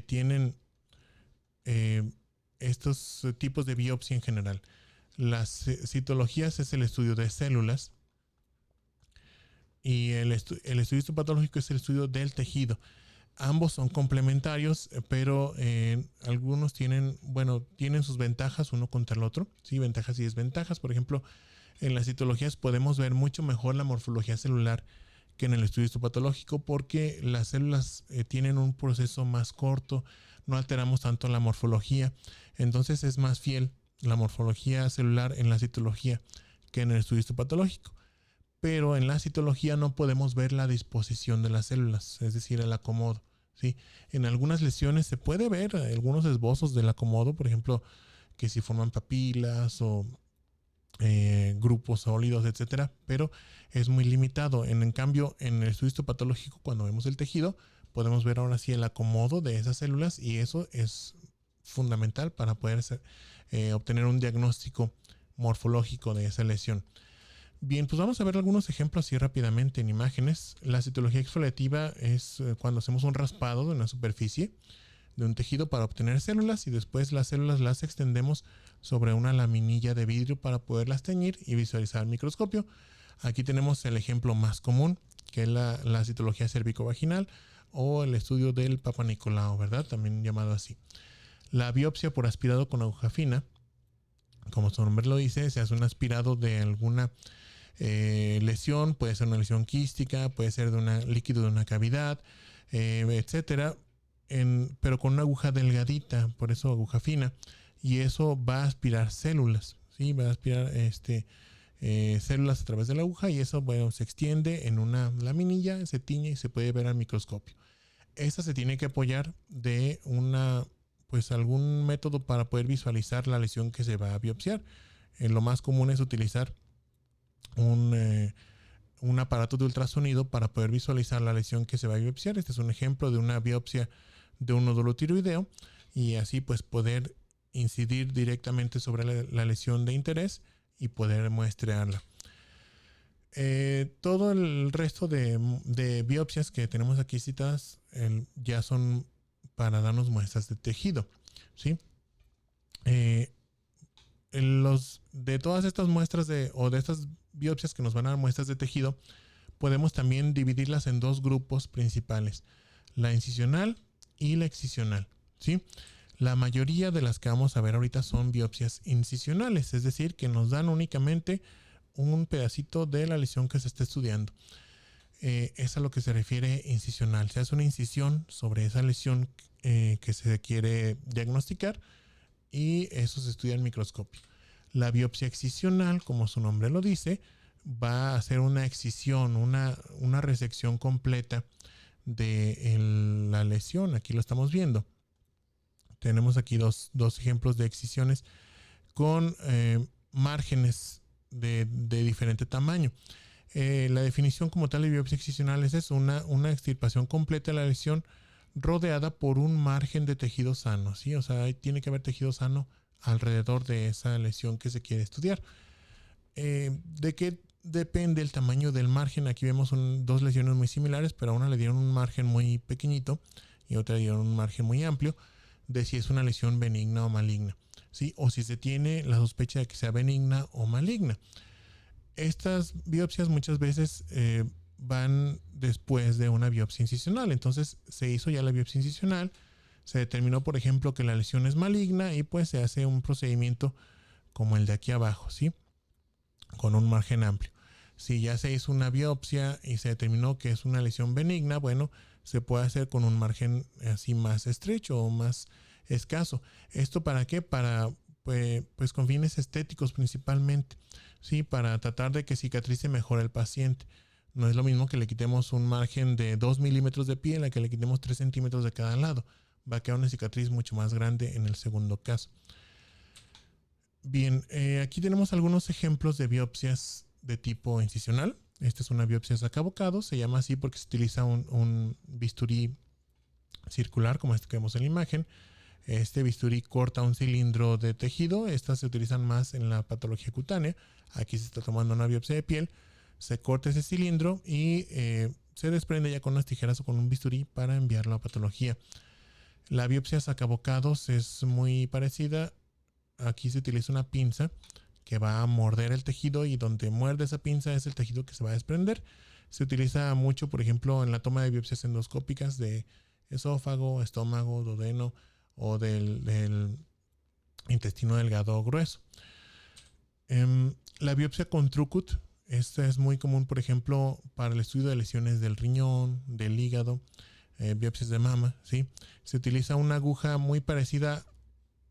tienen estos tipos de biopsia en general. Las citologías es el estudio de células y el estudio histopatológico es el estudio del tejido. Ambos son complementarios, pero algunos tienen sus ventajas uno contra el otro, ¿sí? Ventajas y desventajas. Por ejemplo, en las citologías podemos ver mucho mejor la morfología celular que en el estudio histopatológico, porque las células tienen un proceso más corto, no alteramos tanto la morfología. Entonces es más fiel la morfología celular en la citología que en el estudio histopatológico. Pero en la citología no podemos ver la disposición de las células, es decir, el acomodo. ¿Sí? En algunas lesiones se puede ver algunos esbozos del acomodo, por ejemplo, que si forman papilas o grupos sólidos, etcétera, pero es muy limitado. En cambio, en el estudio histopatológico, cuando vemos el tejido, podemos ver ahora sí el acomodo de esas células y eso es fundamental para poder obtener un diagnóstico morfológico de esa lesión. Bien, pues vamos a ver algunos ejemplos así rápidamente en imágenes. La citología exfoliativa es cuando hacemos un raspado de una superficie de un tejido para obtener células y después las células las extendemos sobre una laminilla de vidrio para poderlas teñir y visualizar al microscopio. Aquí tenemos el ejemplo más común, que es la citología cervicovaginal o el estudio del Papa Nicolau, ¿verdad? También llamado así. La biopsia por aspirado con aguja fina, como su nombre lo dice, se hace un aspirado de alguna lesión, puede ser una lesión quística, puede ser de un líquido de una cavidad, etcétera, pero con una aguja delgadita, por eso aguja fina, y eso va a aspirar células, ¿sí? Va a aspirar células a través de la aguja y eso, bueno, se extiende en una laminilla, se tiñe y se puede ver al microscopio. Esta se tiene que apoyar de algún método para poder visualizar la lesión que se va a biopsiar. Lo más común es utilizar un aparato de ultrasonido para poder visualizar la lesión que se va a biopsiar. Este es un ejemplo de una biopsia de un nódulo tiroideo y así pues poder incidir directamente sobre la lesión de interés y poder muestrearla. Todo el resto de biopsias que tenemos aquí citadas ya son para darnos muestras de tejido, ¿sí? De todas estas muestras de estas biopsias que nos van a dar muestras de tejido, podemos también dividirlas en dos grupos principales, la incisional y la excisional, ¿sí? La mayoría de las que vamos a ver ahorita son biopsias incisionales, es decir, que nos dan únicamente un pedacito de la lesión que se está estudiando. Es a lo que se refiere incisional. Se hace una incisión sobre esa lesión que se quiere diagnosticar y eso se estudia en microscopio. La biopsia excisional, como su nombre lo dice, va a hacer una excisión, una resección completa de la lesión. Aquí lo estamos viendo. Tenemos aquí dos ejemplos de excisiones con márgenes de diferente tamaño. La definición como tal de biopsia excisional es una extirpación completa de la lesión rodeada por un margen de tejido sano, ¿sí? O sea, tiene que haber tejido sano alrededor de esa lesión que se quiere estudiar. ¿De qué depende el tamaño del margen? Aquí vemos dos lesiones muy similares, pero a una le dieron un margen muy pequeñito y a otra le dieron un margen muy amplio, de si es una lesión benigna o maligna, ¿sí? O si se tiene la sospecha de que sea benigna o maligna. Estas biopsias muchas veces van después de una biopsia incisional. Entonces se hizo ya la biopsia incisional, se determinó, por ejemplo, que la lesión es maligna y pues se hace un procedimiento como el de aquí abajo, ¿sí? Con un margen amplio. Si ya se hizo una biopsia y se determinó que es una lesión benigna, bueno, se puede hacer con un margen así más estrecho o más escaso. ¿Esto para qué? Para pues con fines estéticos principalmente, ¿sí? Para tratar de que cicatrice mejor el paciente. No es lo mismo que le quitemos un margen de 2 milímetros de piel a que le quitemos 3 centímetros de cada lado. Va a quedar una cicatriz mucho más grande en el segundo caso. Bien, aquí tenemos algunos ejemplos de biopsias de tipo incisional. Esta es una biopsia sacabocado, se llama así porque se utiliza un bisturí circular como este que vemos en la imagen. Este bisturí corta un cilindro de tejido. Estas se utilizan más en la patología cutánea. Aquí se está tomando una biopsia de piel. Se corta ese cilindro y se desprende ya con unas tijeras o con un bisturí para enviarlo a patología. La biopsia sacabocados es muy parecida. Aquí se utiliza una pinza que va a morder el tejido y donde muerde esa pinza es el tejido que se va a desprender. Se utiliza mucho, por ejemplo, en la toma de biopsias endoscópicas de esófago, estómago, duodeno o del intestino delgado o grueso. La biopsia con Trucut, esta es muy común, por ejemplo, para el estudio de lesiones del riñón, del hígado, biopsias de mama, ¿sí? Se utiliza una aguja muy parecida.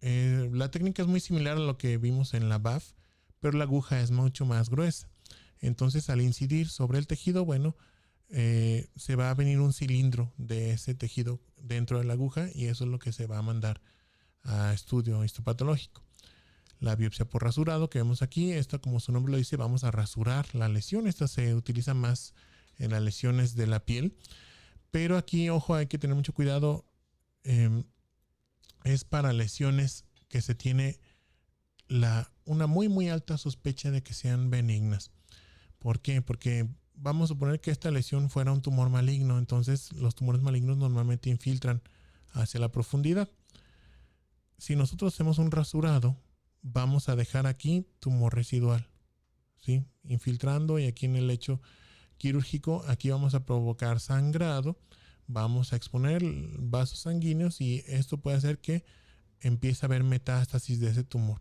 La técnica es muy similar a lo que vimos en la BAF, pero la aguja es mucho más gruesa. Entonces, al incidir sobre el tejido, bueno, se va a venir un cilindro de ese tejido dentro de la aguja y eso es lo que se va a mandar a estudio histopatológico. La biopsia por rasurado que vemos aquí, esta como su nombre lo dice, vamos a rasurar la lesión. Esta se utiliza más en las lesiones de la piel, pero aquí, ojo, hay que tener mucho cuidado. Es para lesiones que se tiene una muy alta sospecha de que sean benignas. ¿Por qué? Porque vamos a suponer que esta lesión fuera un tumor maligno, entonces los tumores malignos normalmente infiltran hacia la profundidad. Si nosotros hacemos un rasurado, vamos a dejar aquí tumor residual, ¿sí? Infiltrando, y aquí en el lecho quirúrgico, aquí vamos a provocar sangrado, vamos a exponer vasos sanguíneos y esto puede hacer que empiece a haber metástasis de ese tumor.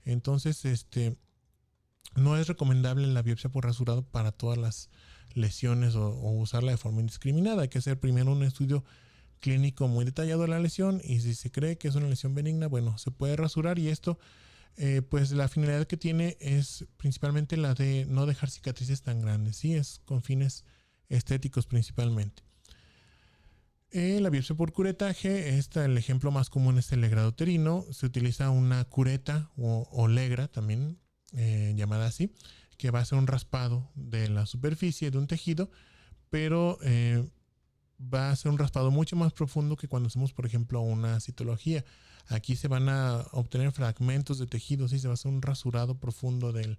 Entonces, no es recomendable la biopsia por rasurado para todas las lesiones o usarla de forma indiscriminada. Hay que hacer primero un estudio clínico muy detallado de la lesión y si se cree que es una lesión benigna, bueno, se puede rasurar y esto, pues la finalidad que tiene es principalmente la de no dejar cicatrices tan grandes, ¿sí? Es con fines estéticos principalmente. La biopsia por curetaje, el ejemplo más común es el legrado uterino. Se utiliza una cureta o legra también, llamada así, que va a ser un raspado de la superficie de un tejido, pero va a ser un raspado mucho más profundo que cuando hacemos, por ejemplo, una citología. Aquí se van a obtener fragmentos de tejido, ¿sí? Se va a hacer un rasurado profundo de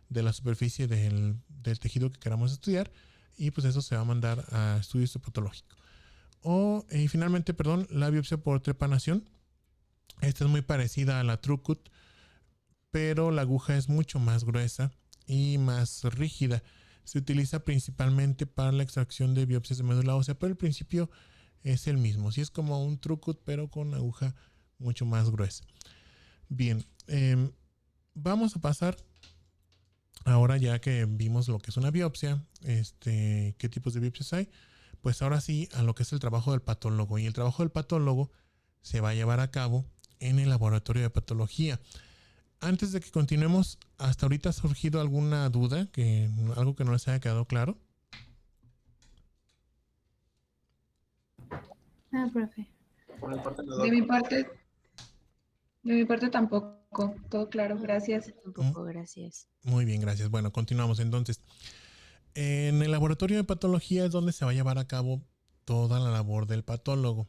la superficie del tejido que queramos estudiar y pues eso se va a mandar a estudio histopatológico. Y finalmente, la biopsia por trepanación. Esta es muy parecida a la TrueCut, pero la aguja es mucho más gruesa y más rígida. Se utiliza principalmente para la extracción de biopsias de médula ósea, pero el principio es el mismo. Sí, es como un TrueCut, pero con aguja mucho más gruesa. Bien, vamos a pasar ahora, ya que vimos lo que es una biopsia, qué tipos de biopsias hay, pues ahora sí a lo que es el trabajo del patólogo. Y el trabajo del patólogo se va a llevar a cabo en el laboratorio de patología. Antes de que continuemos, ¿hasta ahorita ha surgido alguna duda? ¿Algo que no les haya quedado claro? Profe. De mi parte tampoco. Todo claro, gracias. Tampoco, gracias. Muy bien, gracias. Bueno, continuamos entonces. En el laboratorio de patología es donde se va a llevar a cabo toda la labor del patólogo,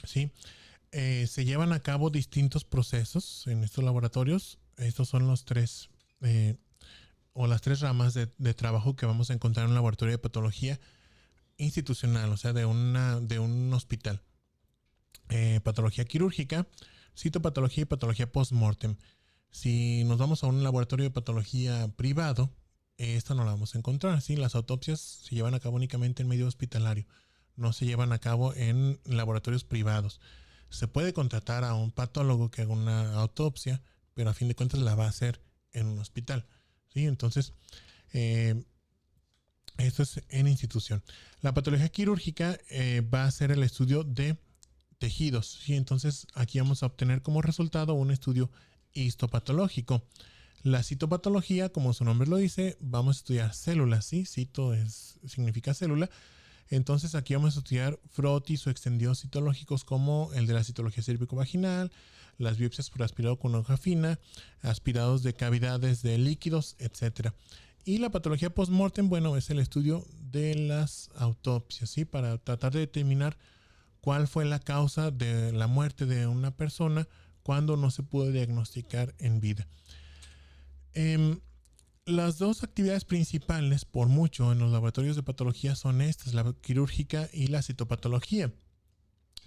¿sí? Se llevan a cabo distintos procesos en estos laboratorios. Estos son los tres o las tres ramas de trabajo que vamos a encontrar en un laboratorio de patología institucional, o sea, de un hospital. Patología quirúrgica, citopatología y patología post-mortem. Si nos vamos a un laboratorio de patología privado, esta no la vamos a encontrar, ¿sí? Las autopsias se llevan a cabo únicamente en medio hospitalario, no se llevan a cabo en laboratorios privados. Se puede contratar a un patólogo que haga una autopsia, pero a fin de cuentas la va a hacer en un hospital, ¿sí? Entonces, esto es en institución. La patología quirúrgica va a ser el estudio de tejidos, ¿sí? Entonces, aquí vamos a obtener como resultado un estudio histopatológico. La citopatología, como su nombre lo dice, vamos a estudiar células, ¿sí? Cito significa célula. Entonces aquí vamos a estudiar frotis o extendidos citológicos como el de la citología cérvico-vaginal, las biopsias por aspirado con hoja fina, aspirados de cavidades de líquidos, etc. Y la patología post-mortem, bueno, es el estudio de las autopsias, ¿sí? Para tratar de determinar cuál fue la causa de la muerte de una persona cuando no se pudo diagnosticar en vida. Las dos actividades principales, por mucho, en los laboratorios de patología son estas, la quirúrgica y la citopatología.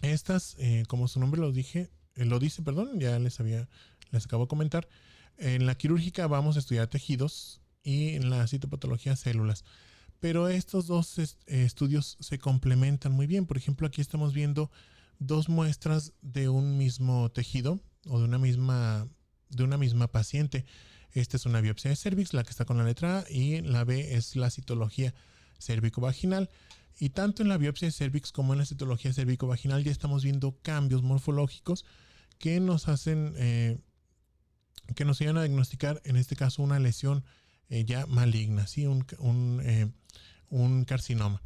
Estas, como su nombre lo dice, ya les acabo de comentar. En la quirúrgica vamos a estudiar tejidos y en la citopatología células. Pero estos dos estudios se complementan muy bien. Por ejemplo, aquí estamos viendo dos muestras de un mismo tejido o de una misma paciente. Esta es una biopsia de cervix, la que está con la letra A, y la B es la citología cérvico-vaginal. Y tanto en la biopsia de cervix como en la citología cérvico-vaginal ya estamos viendo cambios morfológicos que nos hacen, que nos ayudan a diagnosticar, en este caso, una lesión ya maligna, ¿sí? Un carcinoma.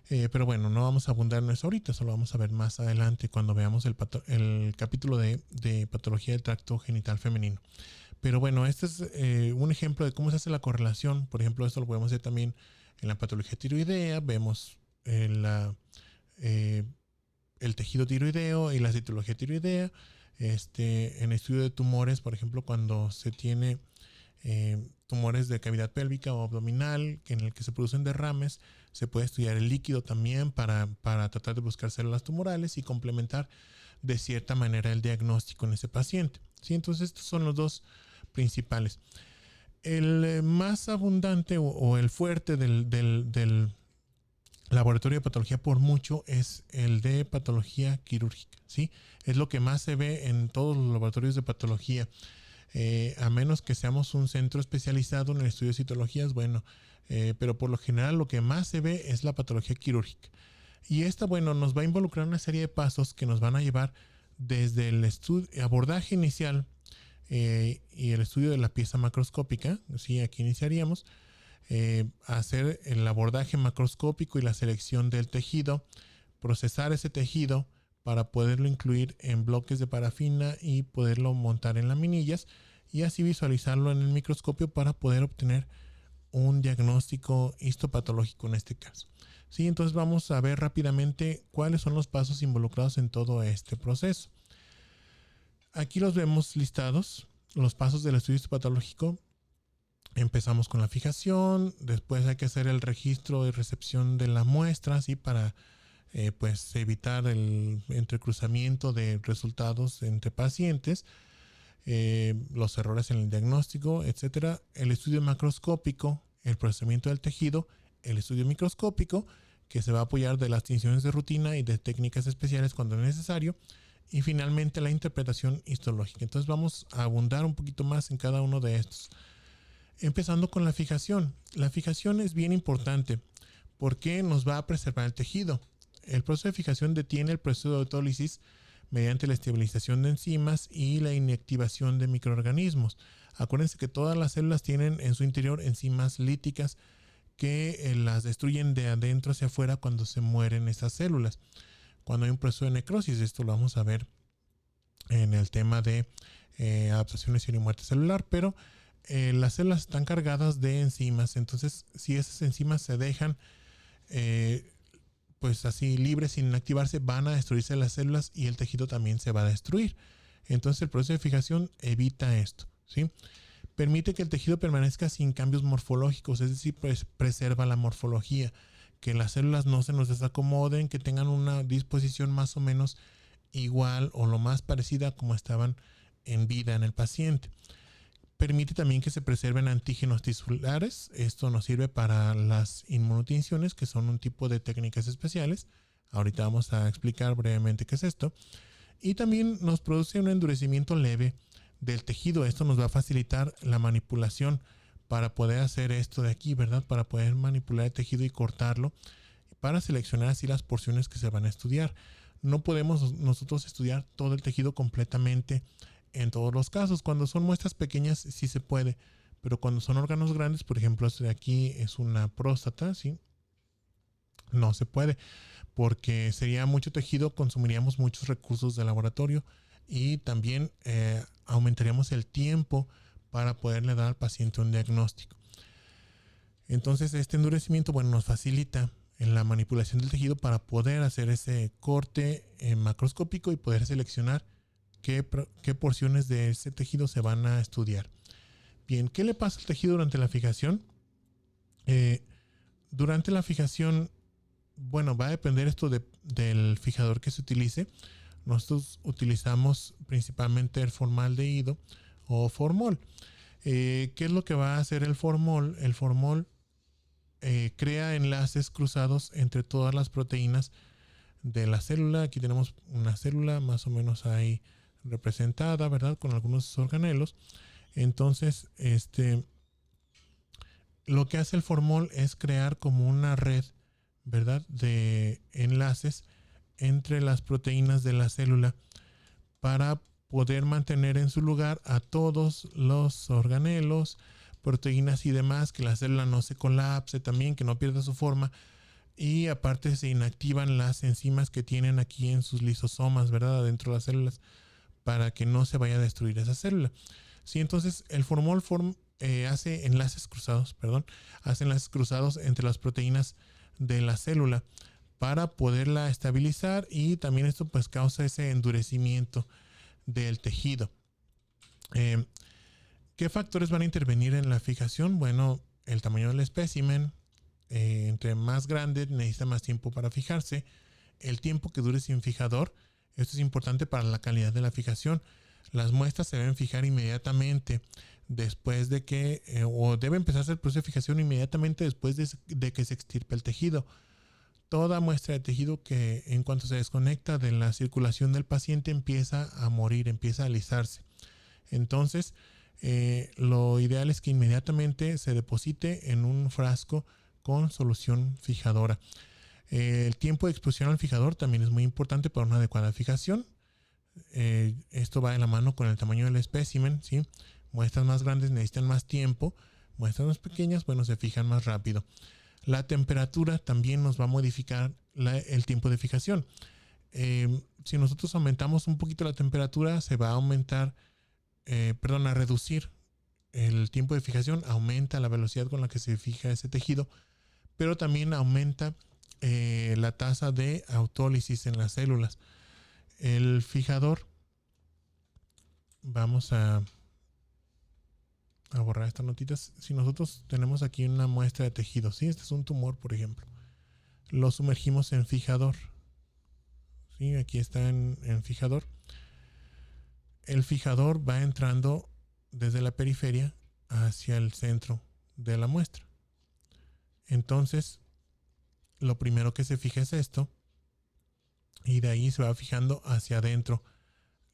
Pero bueno, no vamos a abundar en eso ahorita, solo vamos a ver más adelante cuando veamos el capítulo de patología del tracto genital femenino. Pero bueno, este es un ejemplo de cómo se hace la correlación. Por ejemplo, esto lo podemos hacer también en la patología tiroidea. Vemos el tejido tiroideo y la citología tiroidea. En estudio de tumores, por ejemplo, cuando se tiene tumores de cavidad pélvica o abdominal en el que se producen derrames, se puede estudiar el líquido también para tratar de buscar células tumorales y complementar de cierta manera el diagnóstico en ese paciente. ¿Sí? Entonces estos son los dos principales. El más abundante o el fuerte del laboratorio de patología por mucho es el de patología quirúrgica, ¿sí? Es lo que más se ve en todos los laboratorios de patología. A menos que seamos un centro especializado en el estudio de citologías, bueno, pero por lo general lo que más se ve es la patología quirúrgica. Y esta, bueno, nos va a involucrar una serie de pasos que nos van a llevar desde el abordaje inicial y el estudio de la pieza macroscópica, ¿sí? Aquí iniciaríamos a hacer el abordaje macroscópico y la selección del tejido, procesar ese tejido para poderlo incluir en bloques de parafina y poderlo montar en laminillas y así visualizarlo en el microscopio para poder obtener un diagnóstico histopatológico en este caso. Sí, entonces vamos a ver rápidamente cuáles son los pasos involucrados en todo este proceso. Aquí los vemos listados, los pasos del estudio histopatológico. Empezamos con la fijación, después hay que hacer el registro y recepción de la muestra, ¿sí? Para pues evitar el entrecruzamiento de resultados entre pacientes, los errores en el diagnóstico, etcétera. El estudio macroscópico, el procesamiento del tejido, el estudio microscópico, que se va a apoyar de las tinciones de rutina y de técnicas especiales cuando es necesario, y finalmente la interpretación histológica. Entonces vamos a abundar un poquito más en cada uno de estos. Empezando con la fijación. La fijación es bien importante porque nos va a preservar el tejido. El proceso de fijación detiene el proceso de autólisis mediante la estabilización de enzimas y la inactivación de microorganismos. Acuérdense que todas las células tienen en su interior enzimas líticas que las destruyen de adentro hacia afuera cuando se mueren esas células. Cuando hay un proceso de necrosis, esto lo vamos a ver en el tema de adaptación, lesión y muerte celular, pero las células están cargadas de enzimas, entonces si esas enzimas se dejan pues así libres sin activarse, van a destruirse las células y el tejido también se va a destruir. Entonces el proceso de fijación evita esto, ¿sí? Permite que el tejido permanezca sin cambios morfológicos, es decir, pues preserva la morfología, que las células no se nos desacomoden, que tengan una disposición más o menos igual o lo más parecida como estaban en vida en el paciente. Permite también que se preserven antígenos tisulares. Esto nos sirve para las inmunotinciones, que son un tipo de técnicas especiales. Ahorita vamos a explicar brevemente qué es esto. Y también nos produce un endurecimiento leve del tejido. Esto nos va a facilitar la manipulación para poder hacer esto de aquí, ¿verdad? Para poder manipular el tejido y cortarlo, para seleccionar así las porciones que se van a estudiar. No podemos nosotros estudiar todo el tejido completamente en todos los casos. Cuando son muestras pequeñas sí se puede, pero cuando son órganos grandes, por ejemplo, este de aquí es una próstata, ¿sí? No se puede, porque sería mucho tejido, consumiríamos muchos recursos de laboratorio y también aumentaríamos el tiempo para poderle dar al paciente un diagnóstico. Entonces este endurecimiento, bueno, nos facilita en la manipulación del tejido para poder hacer ese corte macroscópico y poder seleccionar qué porciones de ese tejido se van a estudiar. Bien, ¿qué le pasa al tejido durante la fijación? Durante la fijación, bueno, va a depender esto del fijador que se utilice. Nosotros utilizamos principalmente el formaldehído o formol. ¿Qué es lo que va a hacer el formol? El formol crea enlaces cruzados entre todas las proteínas de la célula. Aquí tenemos una célula más o menos ahí representada, ¿verdad? Con algunos organelos. Entonces, lo que hace el formol es crear como una red, ¿verdad?, de enlaces entre las proteínas de la célula para poder mantener en su lugar a todos los organelos, proteínas y demás, que la célula no se colapse también, que no pierda su forma. Y aparte se inactivan las enzimas que tienen aquí en sus lisosomas, ¿verdad?, adentro de las células, para que no se vaya a destruir esa célula. Sí, entonces el formol hace enlaces cruzados, hace enlaces cruzados entre las proteínas de la célula para poderla estabilizar, y también esto pues causa ese endurecimiento del tejido. ¿Qué factores van a intervenir en la fijación? Bueno, el tamaño del espécimen. Entre más grande necesita más tiempo para fijarse. El tiempo que dure sin fijador, esto es importante para la calidad de la fijación. Las muestras se deben fijar inmediatamente después de que, o debe empezarse el proceso de fijación inmediatamente después de que se extirpe el tejido. Toda muestra de tejido que en cuanto se desconecta de la circulación del paciente empieza a morir, empieza a alisarse. Entonces, lo ideal es que inmediatamente se deposite en un frasco con solución fijadora. El tiempo de exposición al fijador también es muy importante para una adecuada fijación. Esto va de la mano con el tamaño del espécimen, ¿sí? Muestras más grandes necesitan más tiempo, muestras más pequeñas, bueno, se fijan más rápido. La temperatura también nos va a modificar el tiempo de fijación. Si nosotros aumentamos un poquito la temperatura, se va a aumentar, a reducir el tiempo de fijación, aumenta la velocidad con la que se fija ese tejido, pero también aumenta la tasa de autólisis en las células. El fijador, vamos a borrar estas notitas. Si nosotros tenemos aquí una muestra de tejido, ¿sí? Este es un tumor, por ejemplo. Lo sumergimos en fijador. ¿Sí? Aquí está en fijador. El fijador va entrando desde la periferia hacia el centro de la muestra. Entonces, lo primero que se fija es esto, y de ahí se va fijando hacia adentro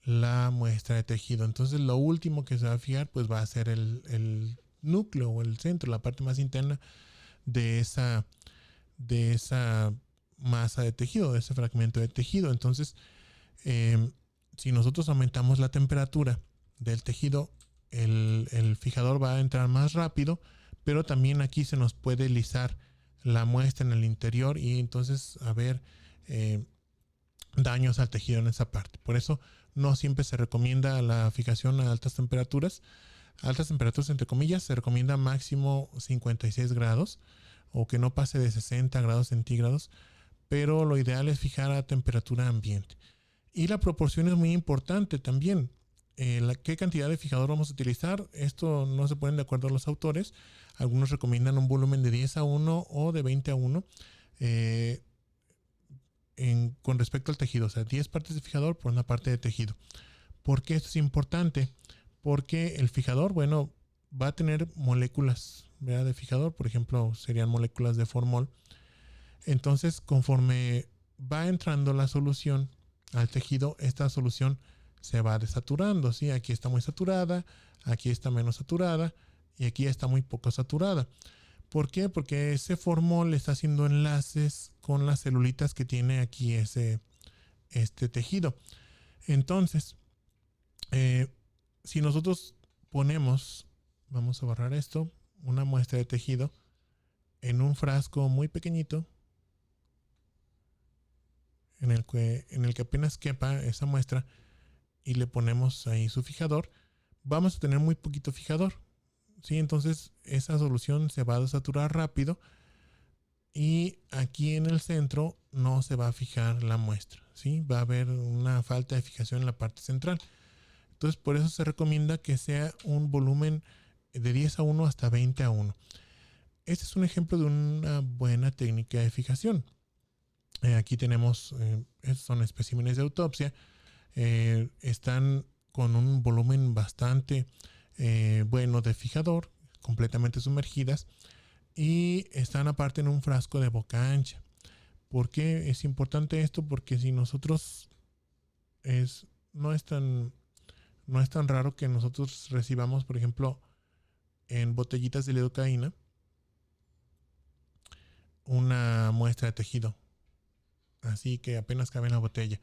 la muestra de tejido. Entonces, lo último que se va a fijar pues va a ser el núcleo o el centro, la parte más interna de esa masa de tejido, de ese fragmento de tejido. Entonces, si nosotros aumentamos la temperatura del tejido, el fijador va a entrar más rápido, pero también aquí se nos puede lisar la muestra en el interior y entonces haber daños al tejido en esa parte. Por eso no siempre se recomienda la fijación a altas temperaturas. Altas temperaturas entre comillas, se recomienda máximo 56 grados o que no pase de 60 grados centígrados, pero lo ideal es fijar a temperatura ambiente. Y la proporción es muy importante también. ¿Qué cantidad de fijador vamos a utilizar? Esto no se ponen de acuerdo los autores. Algunos recomiendan un volumen de 10:1 o de 20:1 con respecto al tejido. O sea, 10 partes de fijador por una parte de tejido. ¿Por qué esto es importante? Porque el fijador, bueno, va a tener moléculas, ¿verdad?, de fijador. Por ejemplo, serían moléculas de formol. Entonces, conforme va entrando la solución al tejido, esta solución se va desaturando, ¿sí? Aquí está muy saturada, aquí está menos saturada y aquí está muy poco saturada. ¿Por qué? Porque ese formol está haciendo enlaces con las celulitas que tiene aquí este tejido. Entonces, si nosotros ponemos, vamos a borrar esto, una muestra de tejido en un frasco muy pequeñito, en el que apenas quepa esa muestra, y le ponemos ahí su fijador, vamos a tener muy poquito fijador, ¿sí? Entonces esa solución se va a desaturar rápido y aquí en el centro no se va a fijar la muestra, ¿sí? Va a haber una falta de fijación en la parte central. Entonces por eso se recomienda que sea un volumen de 10:1 hasta 20:1. Este es un ejemplo de una buena técnica de fijación. Aquí tenemos, estos son especímenes de autopsia. Están con un volumen bastante bueno de fijador, completamente sumergidas, y están aparte en un frasco de boca ancha. ¿Por qué es importante esto? Porque si nosotros no es tan raro que nosotros recibamos, por ejemplo, en botellitas de lidocaína, una muestra de tejido. Así que apenas cabe en la botella.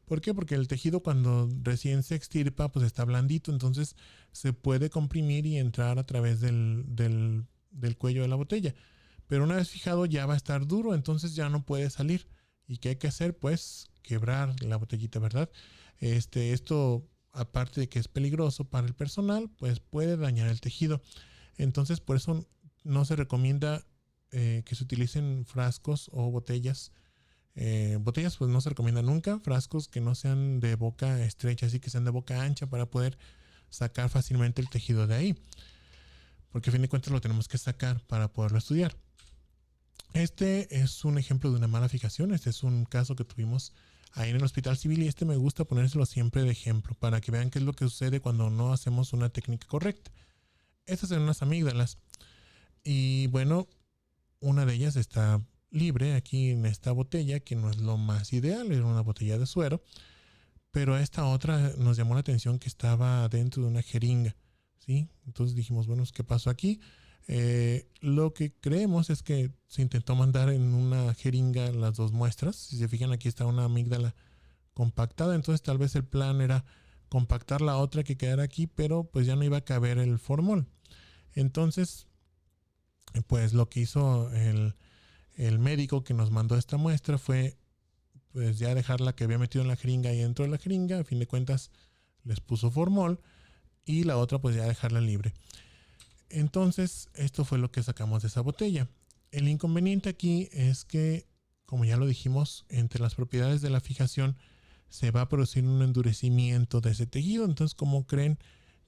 ¿Por qué? Porque el tejido cuando recién se extirpa pues está blandito, entonces se puede comprimir y entrar a través del cuello de la botella. Pero una vez fijado ya va a estar duro, entonces ya no puede salir. ¿Y qué hay que hacer? Pues quebrar la botellita, ¿verdad? Esto, aparte de que es peligroso para el personal, pues puede dañar el tejido. Entonces por eso no se recomienda que se utilicen frascos o botellas. Botellas pues no se recomienda nunca. Frascos que no sean de boca estrecha, así que sean de boca ancha para poder sacar fácilmente el tejido de ahí. Porque a fin de cuentas lo tenemos que sacar para poderlo estudiar. Este es un ejemplo de una mala fijación. Este es un caso que tuvimos ahí en el hospital civil y me gusta ponérselo siempre de ejemplo para que vean qué es lo que sucede cuando no hacemos una técnica correcta. Estas son unas amígdalas y bueno, una de ellas está libre aquí en esta botella, que no es lo más ideal, era una botella de suero, pero esta otra nos llamó la atención que estaba dentro de una jeringa, ¿sí? Entonces dijimos, bueno, ¿qué pasó aquí? Lo que creemos es que se intentó mandar en una jeringa las dos muestras. Si se fijan, aquí está una amígdala compactada, entonces tal vez el plan era compactar la otra que quedara aquí, pero pues ya no iba a caber el formol. Entonces, pues lo que hizo el médico que nos mandó esta muestra fue pues ya dejar la que había metido en la jeringa y dentro de la jeringa. A fin de cuentas les puso formol y la otra pues ya dejarla libre. Entonces esto fue lo que sacamos de esa botella. El inconveniente aquí es que, como ya lo dijimos, entre las propiedades de la fijación se va a producir un endurecimiento de ese tejido. Entonces, ¿cómo creen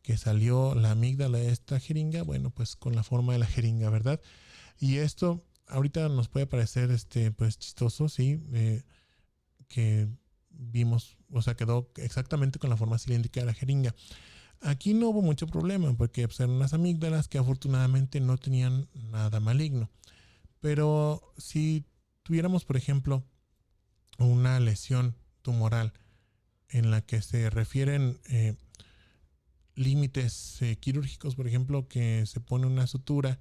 que salió la amígdala de esta jeringa? Bueno, pues con la forma de la jeringa, ¿verdad? Y esto ahorita nos puede parecer pues chistoso, sí, que vimos, o sea, quedó exactamente con la forma cilíndrica de la jeringa. Aquí no hubo mucho problema porque pues, eran unas amígdalas que afortunadamente no tenían nada maligno. Pero si tuviéramos, por ejemplo, una lesión tumoral en la que se refieren límites quirúrgicos, por ejemplo, que se pone una sutura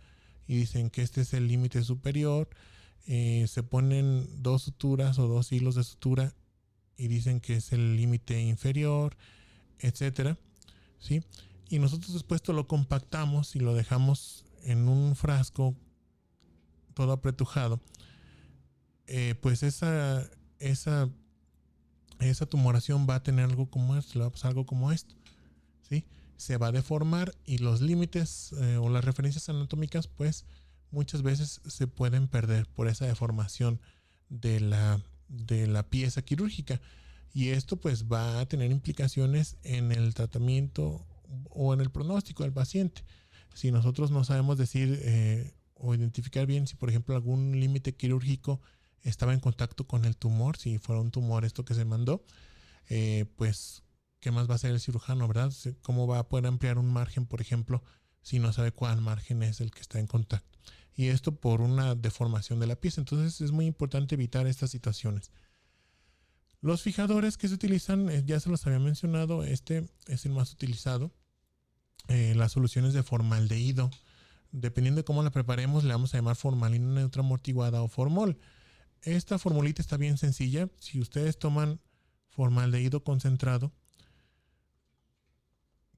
y dicen que este es el límite superior, se ponen dos suturas o dos hilos de sutura y dicen que es el límite inferior, etcétera, ¿sí? Y nosotros después esto lo compactamos y lo dejamos en un frasco todo apretujado, pues esa tumoración va a tener algo como esto, le va a pasar algo como esto, ¿sí? Se va a deformar y los límites o las referencias anatómicas pues muchas veces se pueden perder por esa deformación de la pieza quirúrgica, y esto pues va a tener implicaciones en el tratamiento o en el pronóstico del paciente. Si nosotros no sabemos decir o identificar bien si por ejemplo algún límite quirúrgico estaba en contacto con el tumor, si fuera un tumor esto que se mandó, pues ¿qué más va a hacer el cirujano, verdad? ¿Cómo va a poder ampliar un margen, por ejemplo, si no sabe cuál margen es el que está en contacto? Y esto por una deformación de la pieza. Entonces es muy importante evitar estas situaciones. Los fijadores que se utilizan, ya se los había mencionado, este es el más utilizado. Las soluciones de formaldehído. Dependiendo de cómo la preparemos, le vamos a llamar formalina neutra amortiguada o formol. Esta formulita está bien sencilla. Si ustedes toman formaldehído concentrado,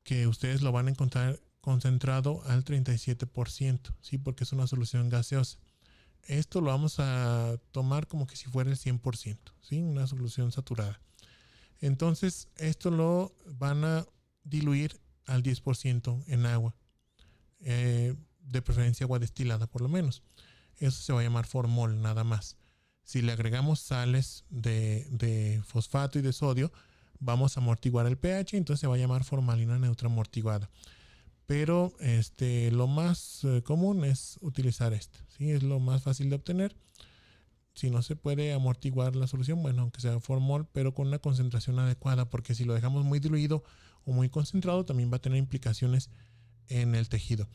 que ustedes lo van a encontrar concentrado al 37%, ¿sí? Porque es una solución gaseosa. Esto lo vamos a tomar como que si fuera el 100%, ¿sí? Una solución saturada. Entonces, esto lo van a diluir al 10% en agua. De preferencia agua destilada por lo menos. Eso se va a llamar formol nada más. Si le agregamos sales de fosfato y de sodio, vamos a amortiguar el pH, entonces se va a llamar formalina neutra amortiguada. Pero lo más común es utilizar esta, ¿sí? Es lo más fácil de obtener. Si no se puede amortiguar la solución, bueno, aunque sea formol, pero con una concentración adecuada, porque si lo dejamos muy diluido o muy concentrado, también va a tener implicaciones en el tejido.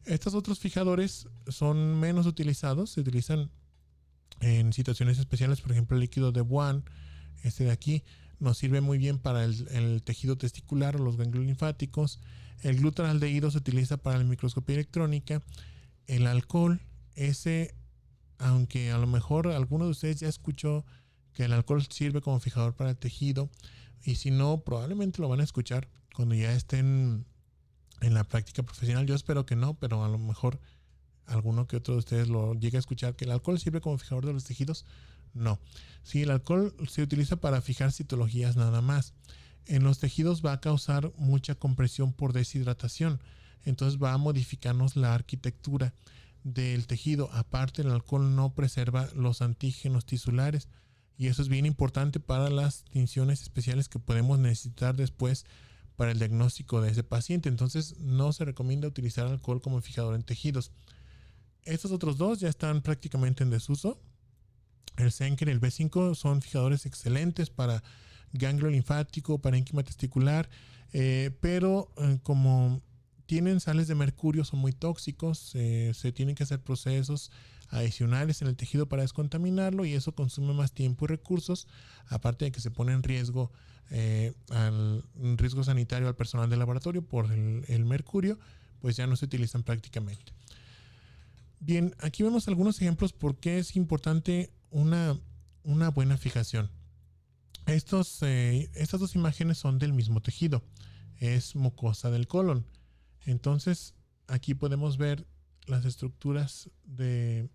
Estos otros fijadores son menos utilizados, se utilizan en situaciones especiales, por ejemplo el líquido de Boine, este de aquí, nos sirve muy bien para el tejido testicular o los ganglios linfáticos. El glutaraldehído se utiliza para la microscopía electrónica. El alcohol, ese aunque a lo mejor alguno de ustedes ya escuchó que el alcohol sirve como fijador para el tejido, y si no, probablemente lo van a escuchar cuando ya estén en la práctica profesional. Yo espero que no, pero a lo mejor alguno que otro de ustedes lo llegue a escuchar, que el alcohol sirve como fijador de los tejidos. No. Sí, el alcohol se utiliza para fijar citologías nada más. En los tejidos va a causar mucha compresión por deshidratación. Entonces va a modificarnos la arquitectura del tejido. Aparte, el alcohol no preserva los antígenos tisulares. Y eso es bien importante para las tinciones especiales que podemos necesitar después para el diagnóstico de ese paciente. Entonces no se recomienda utilizar alcohol como fijador en tejidos. Estos otros dos ya están prácticamente en desuso. El Senker y el B5 son fijadores excelentes para ganglio linfático, parénquima testicular, pero como tienen sales de mercurio, son muy tóxicos, se tienen que hacer procesos adicionales en el tejido para descontaminarlo y eso consume más tiempo y recursos, aparte de que se pone en riesgo, en riesgo sanitario al personal del laboratorio por el mercurio, pues ya no se utilizan prácticamente. Bien, aquí vemos algunos ejemplos por qué es importante una buena fijación. Estas dos imágenes son del mismo tejido, es mucosa del colon. Entonces, aquí podemos ver las estructuras de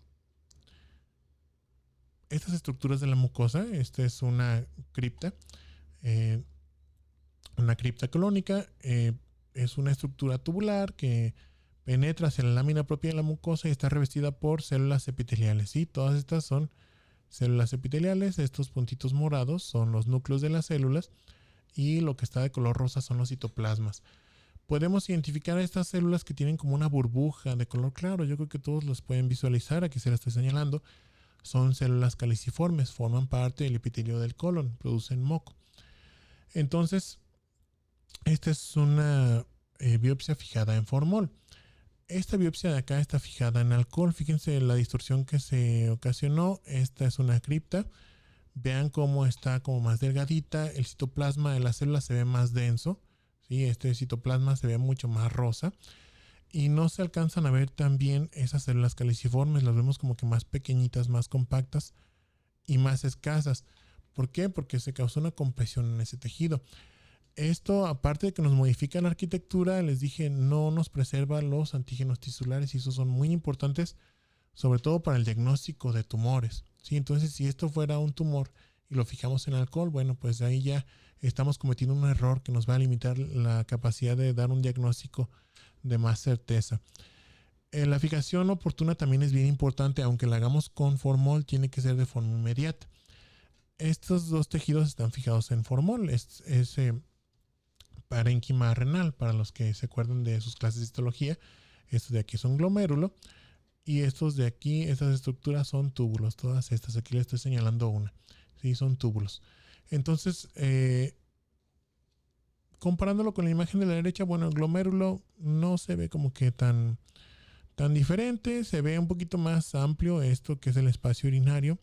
estas estructuras de la mucosa. Esta es una cripta colónica. Es una estructura tubular que penetra hacia la lámina propia de la mucosa y está revestida por células epiteliales. ¿Sí? Todas estas son células epiteliales. Estos puntitos morados son los núcleos de las células y lo que está de color rosa son los citoplasmas. Podemos identificar a estas células que tienen como una burbuja de color claro. Yo creo que todos los pueden visualizar. Aquí se las estoy señalando. Son células caliciformes, forman parte del epitelio del colon, producen moco. Entonces, esta es una biopsia fijada en formol. Esta biopsia de acá está fijada en alcohol. Fíjense la distorsión que se ocasionó. Esta es una cripta. Vean cómo está como más delgadita. El citoplasma de la célula se ve más denso. ¿Sí? Este citoplasma se ve mucho más rosa. Y no se alcanzan a ver también esas células caliciformes. Las vemos como que más pequeñitas, más compactas y más escasas. ¿Por qué? Porque se causó una compresión en ese tejido. Esto, aparte de que nos modifica la arquitectura, les dije, no nos preserva los antígenos tisulares y esos son muy importantes, sobre todo para el diagnóstico de tumores. ¿Sí? Entonces, si esto fuera un tumor y lo fijamos en alcohol, bueno, pues ahí ya estamos cometiendo un error que nos va a limitar la capacidad de dar un diagnóstico de más certeza. La fijación oportuna también es bien importante, aunque la hagamos con formol, tiene que ser de forma inmediata. Estos dos tejidos están fijados en formol. Es parénquima renal, para los que se acuerdan de sus clases de histología. Estos de aquí son glomérulo y estos de aquí, estas estructuras son túbulos. Todas estas, aquí les estoy señalando una. Sí, son túbulos. Entonces, comparándolo con la imagen de la derecha, bueno, el glomérulo no se ve como que tan diferente, se ve un poquito más amplio esto que es el espacio urinario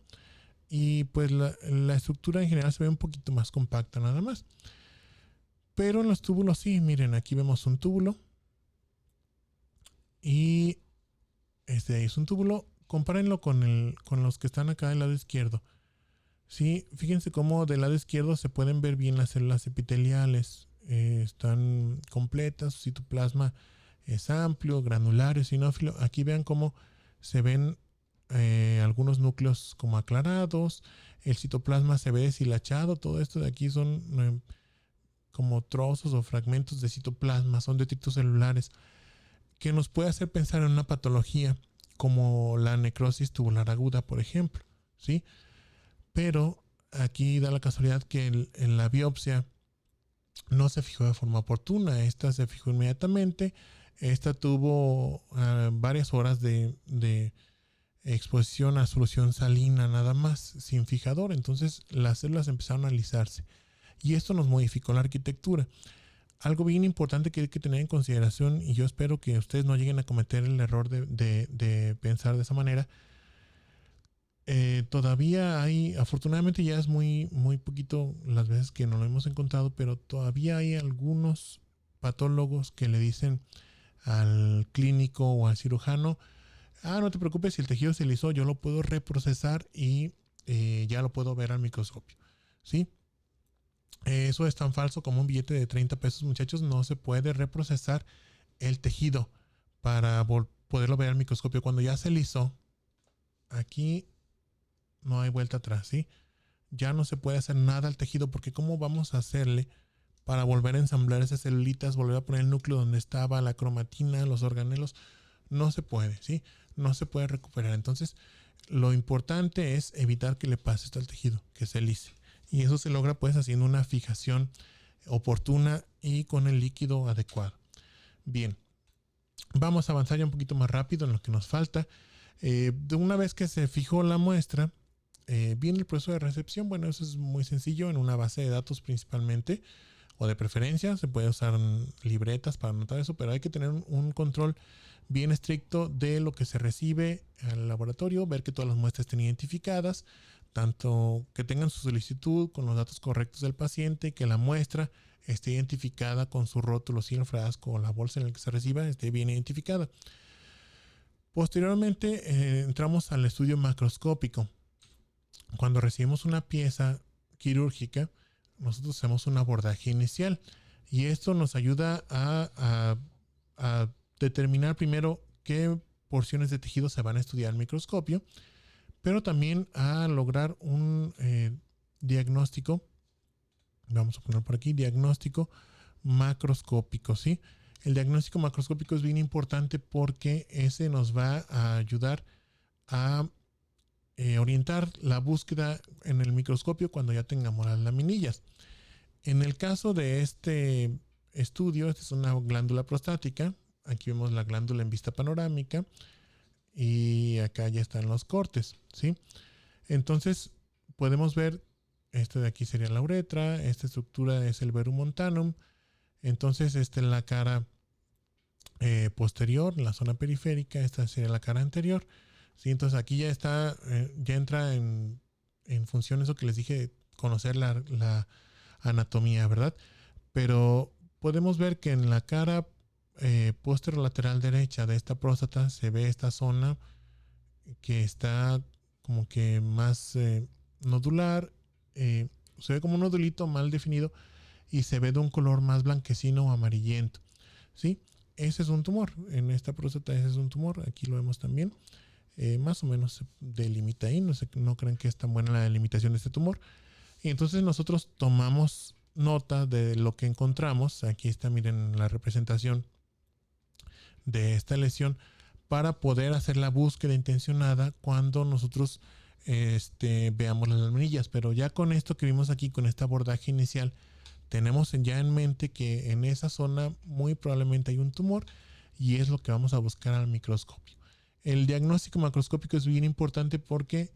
y pues la estructura en general se ve un poquito más compacta nada más. Pero en los túbulos sí, miren, aquí vemos un túbulo y este ahí es un túbulo. Compárenlo con los que están acá del lado izquierdo. Sí, fíjense cómo del lado izquierdo se pueden ver bien las células epiteliales. Están completas, su citoplasma es amplio, granular, eosinófilo. Aquí vean cómo se ven algunos núcleos como aclarados. El citoplasma se ve deshilachado. Todo esto de aquí son como trozos o fragmentos de citoplasma, son detritos celulares, que nos puede hacer pensar en una patología como la necrosis tubular aguda, por ejemplo, ¿sí? Pero aquí da la casualidad que en la biopsia no se fijó de forma oportuna. Esta se fijó inmediatamente. Esta tuvo varias horas de exposición a solución salina nada más, sin fijador. Entonces las células empezaron a alisarse. Y esto nos modificó la arquitectura. Algo bien importante que hay que tener en consideración, y yo espero que ustedes no lleguen a cometer el error de pensar de esa manera. Todavía hay, afortunadamente ya es muy poquito las veces que no lo hemos encontrado, pero todavía hay algunos patólogos que le dicen al clínico o al cirujano, no te preocupes, si el tejido se lisó, yo lo puedo reprocesar y ya lo puedo ver al microscopio, ¿sí? Eso es tan falso como un billete de 30 pesos, muchachos. No se puede reprocesar el tejido para poderlo ver al microscopio. Cuando ya se lisó, aquí no hay vuelta atrás, ¿sí? Ya no se puede hacer nada al tejido porque ¿cómo vamos a hacerle para volver a ensamblar esas celulitas, volver a poner el núcleo donde estaba la cromatina, los organelos? No se puede, ¿sí? No se puede recuperar. Entonces, lo importante es evitar que le pase esto al tejido, que se lise. Y eso se logra pues haciendo una fijación oportuna y con el líquido adecuado. Bien, vamos a avanzar ya un poquito más rápido en lo que nos falta. De una vez que se fijó la muestra, viene el proceso de recepción. Bueno, eso es muy sencillo en una base de datos principalmente, o de preferencia. Se puede usar libretas para anotar eso, pero hay que tener un control bien estricto de lo que se recibe al laboratorio, ver que todas las muestras estén identificadas, tanto que tengan su solicitud con los datos correctos del paciente, que la muestra esté identificada con su rótulo, si el frasco o la bolsa en la que se reciba esté bien identificada. Posteriormente entramos al estudio macroscópico. Cuando recibimos una pieza quirúrgica, nosotros hacemos un abordaje inicial y esto nos ayuda a determinar primero qué porciones de tejido se van a estudiar al microscopio, pero también a lograr un diagnóstico. Vamos a poner por aquí diagnóstico macroscópico, ¿sí? El diagnóstico macroscópico es bien importante porque ese nos va a ayudar a orientar la búsqueda en el microscopio cuando ya tengamos las laminillas. En el caso de este estudio, esta es una glándula prostática. Aquí vemos la glándula en vista panorámica y acá ya están los cortes, ¿sí? Entonces podemos ver, este de aquí sería la uretra, esta estructura es el verum montanum. Entonces esta es la cara posterior, la zona periférica, esta sería la cara anterior, ¿sí? Entonces aquí ya está, ya entra en función eso que les dije, conocer la anatomía, ¿verdad? Pero podemos ver que en la cara posterolateral derecha de esta próstata se ve esta zona que está como que más nodular, se ve como un nodulito mal definido y se ve de un color más blanquecino o amarillento, ¿sí? Ese es un tumor, en esta próstata ese es un tumor, aquí lo vemos también, más o menos se delimita ahí, no crean que es tan buena la delimitación de este tumor. Y entonces nosotros tomamos nota de lo que encontramos, aquí está, miren la representación de esta lesión, para poder hacer la búsqueda intencionada cuando nosotros veamos las laminillas. Pero ya con esto que vimos aquí, con este abordaje inicial, tenemos ya en mente que en esa zona muy probablemente hay un tumor y es lo que vamos a buscar al microscopio. El diagnóstico macroscópico es bien importante porque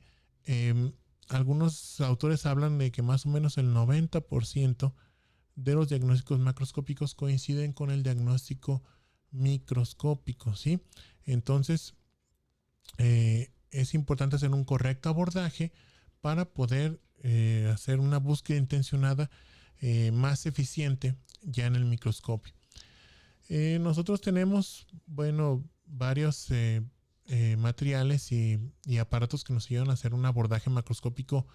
algunos autores hablan de que más o menos el 90% de los diagnósticos macroscópicos coinciden con el diagnóstico microscópico, ¿sí? Entonces, es importante hacer un correcto abordaje para poder hacer una búsqueda intencionada más eficiente ya en el microscopio. Nosotros tenemos, bueno, varios materiales y aparatos que nos ayudan a hacer un abordaje macroscópico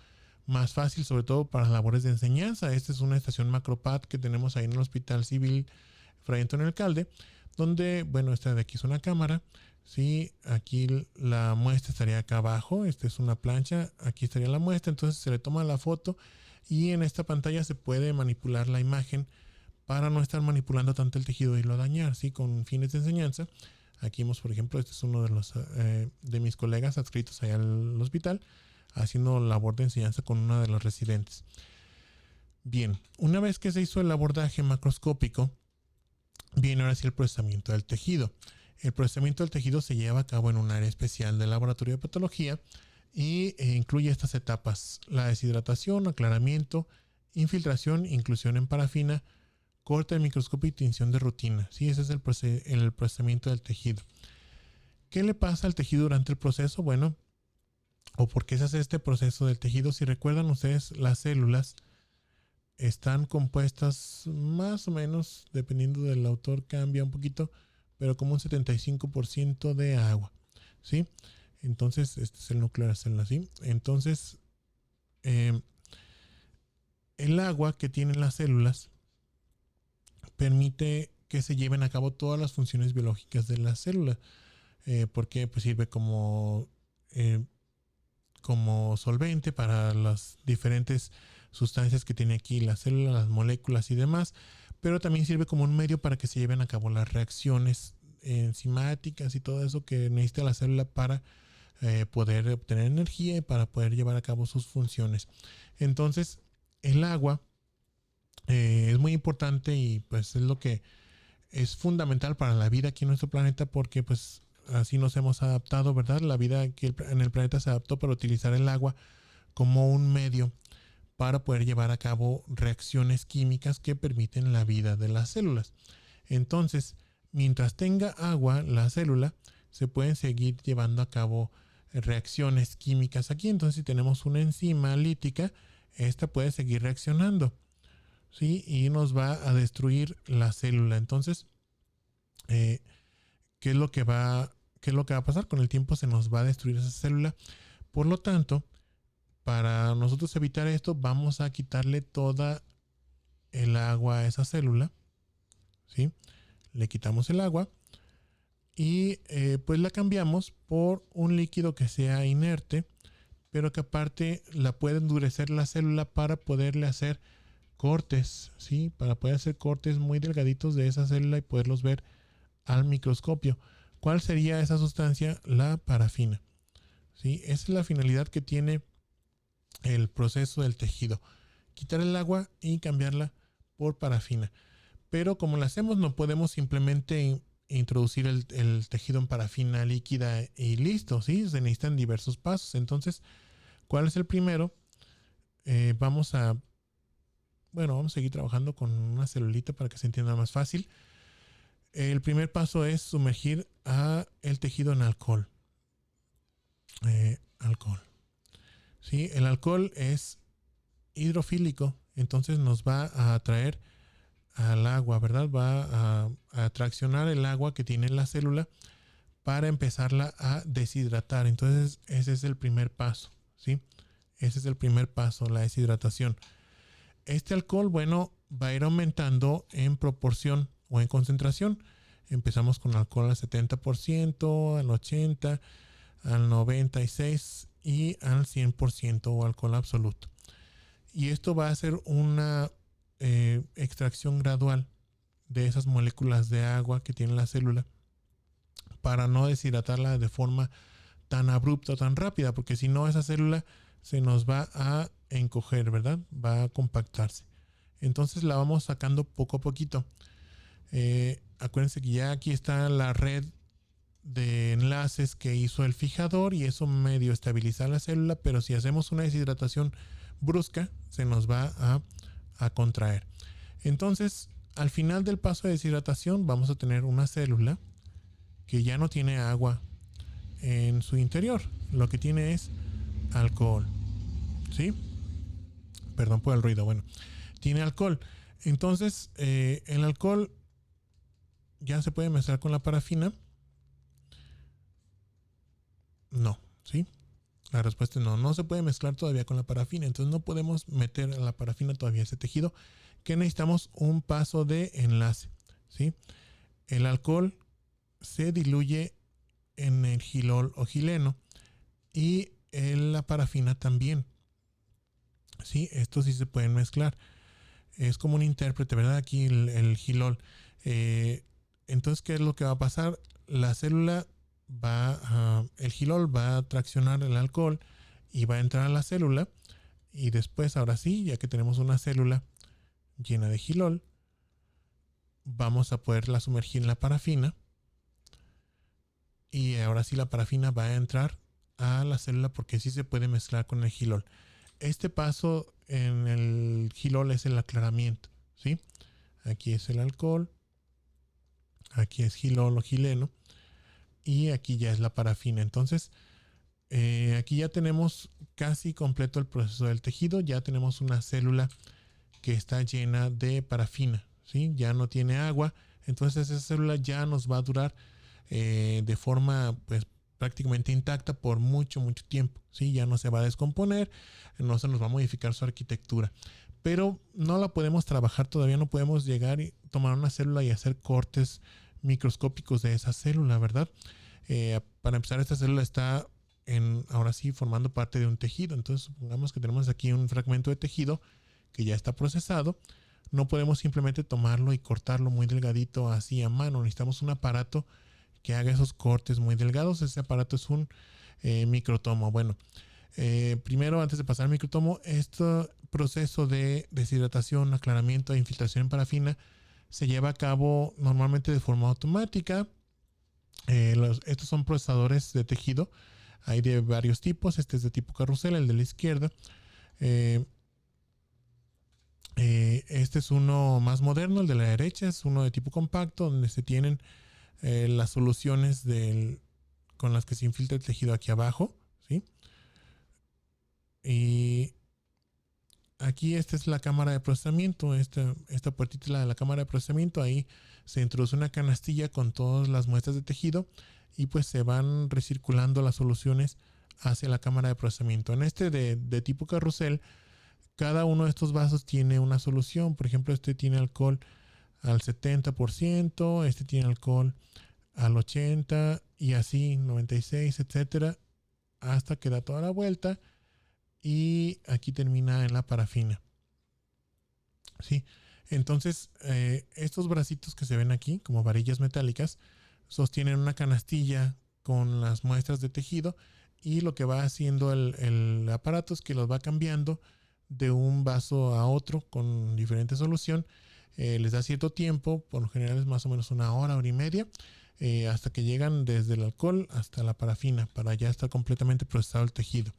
más fácil, sobre todo para labores de enseñanza. Esta es una estación MacroPad que tenemos ahí en el Hospital Civil Fray Antonio Alcalde, donde, bueno, esta de aquí es una cámara, ¿sí? Aquí la muestra estaría acá abajo, esta es una plancha, aquí estaría la muestra, entonces se le toma la foto y en esta pantalla se puede manipular la imagen para no estar manipulando tanto el tejido y lo dañar, ¿sí? Con fines de enseñanza. Aquí vemos, por ejemplo, este es uno de los de mis colegas adscritos allá al hospital, haciendo labor de enseñanza con una de los residentes. Bien, una vez que se hizo el abordaje macroscópico, viene ahora sí el procesamiento del tejido. El procesamiento del tejido se lleva a cabo en un área especial del laboratorio de patología y incluye estas etapas: la deshidratación, aclaramiento, infiltración, inclusión en parafina, corte del microscopio y tinción de rutina. Sí, ese es el procesamiento del tejido. ¿Qué le pasa al tejido durante el proceso? Bueno, o por qué se hace este proceso del tejido. Si recuerdan ustedes, las células están compuestas más o menos, dependiendo del autor cambia un poquito, pero como un 75% de agua, ¿sí? Entonces, este es el núcleo de la célula, ¿sí? Entonces, el agua que tienen las células permite que se lleven a cabo todas las funciones biológicas de la célula, porque pues, sirve como solvente para las diferentes sustancias que tiene aquí la célula, las moléculas y demás, pero también sirve como un medio para que se lleven a cabo las reacciones enzimáticas y todo eso que necesita la célula para poder obtener energía y para poder llevar a cabo sus funciones. Entonces, el agua es muy importante y pues es lo que es fundamental para la vida aquí en nuestro planeta porque pues así nos hemos adaptado, ¿verdad? La vida aquí en el planeta se adaptó para utilizar el agua como un medio para poder llevar a cabo reacciones químicas que permiten la vida de las células. Entonces, mientras tenga agua la célula, se pueden seguir llevando a cabo reacciones químicas aquí. Entonces, si tenemos una enzima lítica, esta puede seguir reaccionando, ¿sí? Y nos va a destruir la célula. Entonces, ¿qué es lo que va a pasar? Con el tiempo se nos va a destruir esa célula. Por lo tanto, para nosotros evitar esto, vamos a quitarle toda el agua a esa célula, ¿sí? Le quitamos el agua y pues la cambiamos por un líquido que sea inerte, pero que aparte la puede endurecer la célula para poderle hacer cortes, ¿sí? Para poder hacer cortes muy delgaditos de esa célula y poderlos ver al microscopio. ¿Cuál sería esa sustancia? La parafina, ¿sí? Esa es la finalidad que tiene el proceso del tejido. Quitar el agua y cambiarla por parafina. Pero como lo hacemos, no podemos simplemente introducir el tejido en parafina líquida y listo, ¿sí? Se necesitan diversos pasos. Entonces, ¿cuál es el primero? Vamos a seguir trabajando con una celulita para que se entienda más fácil. El primer paso es sumergir el tejido en alcohol. Alcohol. ¿Sí? El alcohol es hidrofílico, entonces nos va a atraer al agua, ¿verdad? Va a atraccionar el agua que tiene la célula para empezarla a deshidratar. Entonces, ese es el primer paso, ¿sí? Ese es el primer paso, la deshidratación. Este alcohol, va a ir aumentando en proporción o en concentración. Empezamos con alcohol al 70%, al 80%, al 96% y al 100% o alcohol absoluto. Y esto va a hacer una extracción gradual de esas moléculas de agua que tiene la célula para no deshidratarla de forma tan abrupta o tan rápida, porque si no esa célula se nos va a encoger, ¿verdad? Va a compactarse. Entonces la vamos sacando poco a poquito. Acuérdense que ya aquí está la red de enlaces que hizo el fijador y eso medio estabiliza la célula, pero si hacemos una deshidratación brusca se nos va a contraer. Entonces, al final del paso de deshidratación vamos a tener una célula que ya no tiene agua en su interior, lo que tiene es alcohol, ¿sí? Perdón por el ruido, tiene alcohol. Entonces, el alcohol ya se puede mezclar con la parafina. No, ¿sí? La respuesta es no, no se puede mezclar todavía con la parafina, entonces no podemos meter a la parafina todavía ese tejido, que necesitamos un paso de enlace, ¿sí? El alcohol se diluye en el gilol o gileno y en la parafina también, ¿sí? Estos sí se pueden mezclar. Es como un intérprete, ¿verdad? Aquí el gilol. Entonces, ¿qué es lo que va a pasar? La célula el gilol va a traccionar el alcohol y va a entrar a la célula y después, ahora sí, ya que tenemos una célula llena de gilol, vamos a poderla sumergir en la parafina y ahora sí la parafina va a entrar a la célula porque sí se puede mezclar con el gilol. Este paso en el gilol es el aclaramiento, ¿sí? Aquí es el alcohol, aquí es gilol o gileno y aquí ya es la parafina. Entonces, aquí ya tenemos casi completo el proceso del tejido. Ya tenemos una célula que está llena de parafina, ¿sí? Ya no tiene agua. Entonces, esa célula ya nos va a durar de forma, pues, prácticamente intacta por mucho tiempo, ¿sí? Ya no se va a descomponer, no se nos va a modificar su arquitectura, pero no la podemos trabajar todavía, no podemos llegar y tomar una célula y hacer cortes microscópicos de esa célula, ¿verdad? Para empezar, esta célula está ahora sí formando parte de un tejido. Entonces supongamos que tenemos aquí un fragmento de tejido que ya está procesado. No podemos simplemente tomarlo y cortarlo muy delgadito así a mano. Necesitamos un aparato que haga esos cortes muy delgados. Ese aparato es un microtomo. Bueno, primero, antes de pasar al microtomo, este proceso de deshidratación, aclaramiento e infiltración en parafina se lleva a cabo normalmente de forma automática. Estos son procesadores de tejido. Hay de varios tipos. Este es de tipo carrusel, el de la izquierda. Este es uno más moderno, el de la derecha es uno de tipo compacto, donde se tienen las soluciones con las que se infiltra el tejido aquí abajo, ¿sí? Y aquí esta es la cámara de procesamiento. Esta puertita es la de la cámara de procesamiento. Ahí se introduce una canastilla con todas las muestras de tejido y pues se van recirculando las soluciones hacia la cámara de procesamiento. En este de tipo carrusel, cada uno de estos vasos tiene una solución. Por ejemplo, este tiene alcohol al 70%, este tiene alcohol al 80% y así 96%, etcétera, hasta que da toda la vuelta y aquí termina en la parafina. ¿Sí? Entonces, estos bracitos que se ven aquí, como varillas metálicas, sostienen una canastilla con las muestras de tejido y lo que va haciendo el aparato es que los va cambiando de un vaso a otro con diferente solución. Les da cierto tiempo, por lo general es más o menos una hora y media, hasta que llegan desde el alcohol hasta la parafina para ya estar completamente procesado el tejido.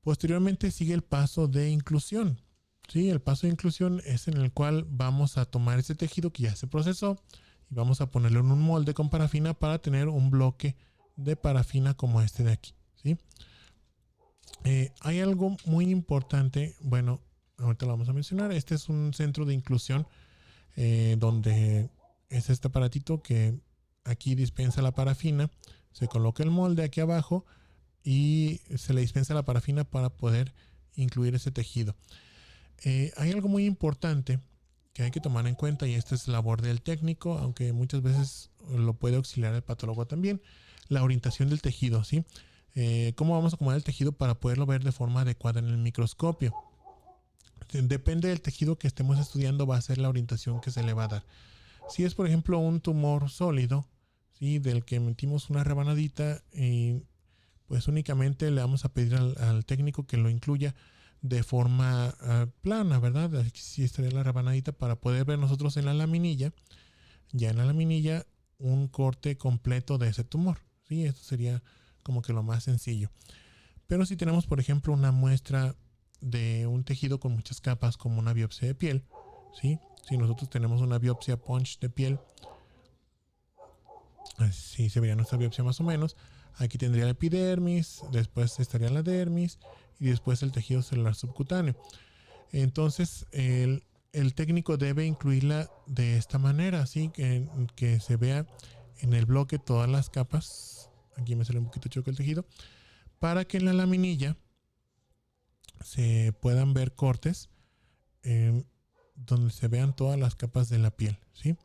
Posteriormente sigue el paso de inclusión. ¿Sí? El paso de inclusión es en el cual vamos a tomar ese tejido que ya se procesó y vamos a ponerlo en un molde con parafina para tener un bloque de parafina como este de aquí. ¿Sí? Hay algo muy importante, bueno, ahorita lo vamos a mencionar. Este es un centro de inclusión donde es este aparatito que aquí dispensa la parafina, se coloca el molde aquí abajo y se le dispensa la parafina para poder incluir ese tejido. Hay algo muy importante que hay que tomar en cuenta y esta es labor del técnico, aunque muchas veces lo puede auxiliar el patólogo también, la orientación del tejido, ¿sí? Cómo vamos a acomodar el tejido para poderlo ver de forma adecuada en el microscopio. Depende del tejido que estemos estudiando, va a ser la orientación que se le va a dar. Si es, por ejemplo, un tumor sólido, ¿sí? Del que metimos una rebanadita, pues únicamente le vamos a pedir al técnico que lo incluya de forma plana, ¿verdad? Así estaría la rebanadita para poder ver nosotros en la laminilla, ya en la laminilla, un corte completo de ese tumor, ¿sí? Esto sería como que lo más sencillo. Pero si tenemos, por ejemplo, una muestra de un tejido con muchas capas, como una biopsia de piel, ¿sí? Si nosotros tenemos una biopsia punch de piel, así se vería nuestra biopsia más o menos. Aquí tendría la epidermis, después estaría la dermis y después el tejido celular subcutáneo. Entonces, el técnico debe incluirla de esta manera, así que se vea en el bloque todas las capas. Aquí me sale un poquito choco el tejido, para que en la laminilla se puedan ver cortes donde se vean todas las capas de la piel, ¿sí?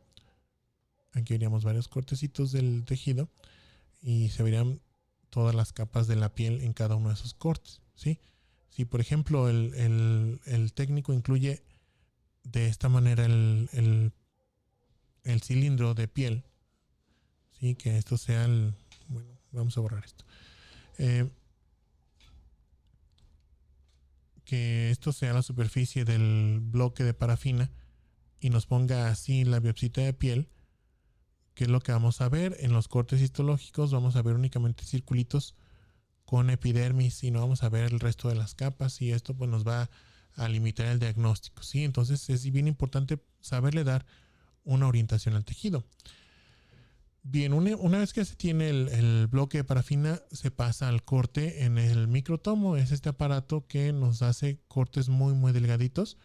Aquí veríamos varios cortecitos del tejido y se verían todas las capas de la piel en cada uno de esos cortes, ¿sí? Si por ejemplo el técnico incluye de esta manera el cilindro de piel, ¿sí? Que esto sea bueno, vamos a borrar esto. Que esto sea la superficie del bloque de parafina y nos ponga así la biopsita de piel, que es lo que vamos a ver en los cortes histológicos. Vamos a ver únicamente circulitos con epidermis y no vamos a ver el resto de las capas, y esto pues nos va a limitar el diagnóstico, ¿sí? Entonces es bien importante saberle dar una orientación al tejido. Bien, una vez que se tiene el bloque de parafina, se pasa al corte en el microtomo. Es este aparato que nos hace cortes muy delgaditos.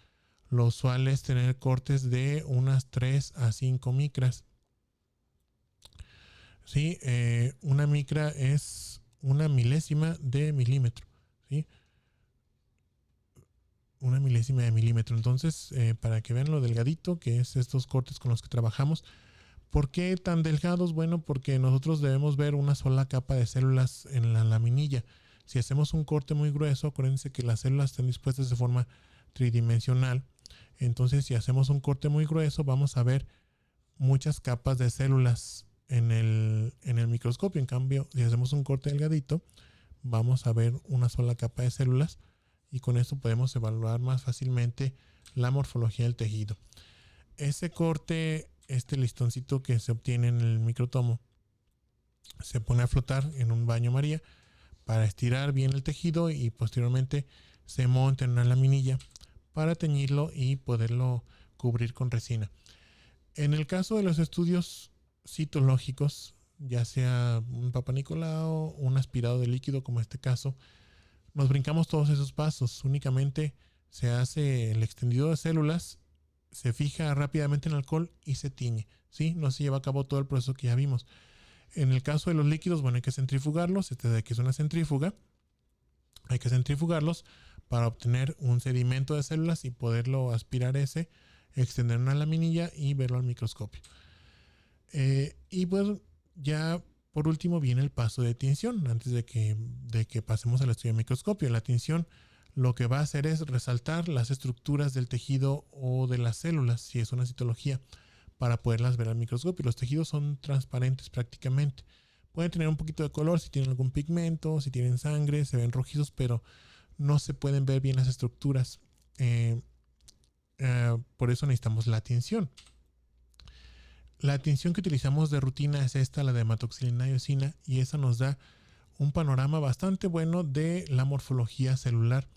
Lo usual es tener cortes de unas 3 a 5 micras. ¿sí? Una micra es una milésima de milímetro, ¿sí? Una milésima de milímetro. Entonces, para que vean lo delgadito que es estos cortes con los que trabajamos. ¿Por qué tan delgados? Bueno, porque nosotros debemos ver una sola capa de células en la laminilla. Si hacemos un corte muy grueso, acuérdense que las células están dispuestas de forma tridimensional. Entonces, si hacemos un corte muy grueso, vamos a ver muchas capas de células en el microscopio. En cambio, si hacemos un corte delgadito, vamos a ver una sola capa de células y con esto podemos evaluar más fácilmente la morfología del tejido. Ese corte, este listoncito que se obtiene en el microtomo, se pone a flotar en un baño María para estirar bien el tejido y posteriormente se monta en una laminilla para teñirlo y poderlo cubrir con resina. En el caso de los estudios citológicos, ya sea un Papa Nicolau, un aspirado de líquido como este caso, nos brincamos todos esos pasos. Únicamente se hace el extendido de células, se fija rápidamente en alcohol y se tiñe, ¿sí? No se lleva a cabo todo el proceso que ya vimos. En el caso de los líquidos, bueno, hay que centrifugarlos. Este de aquí es una centrífuga. Hay que centrifugarlos para obtener un sedimento de células y poderlo aspirar extender una laminilla y verlo al microscopio. Y pues ya por último viene el paso de tinción antes de que pasemos al estudio de microscopio. La tinción lo que va a hacer es resaltar las estructuras del tejido o de las células, si es una citología, para poderlas ver al microscopio. Los tejidos son transparentes prácticamente. Pueden tener un poquito de color si tienen algún pigmento, si tienen sangre, se ven rojizos, pero no se pueden ver bien las estructuras. Por eso necesitamos la tinción. La tinción que utilizamos de rutina es esta, la de hematoxilina y eosina, y esa nos da un panorama bastante bueno de la morfología celular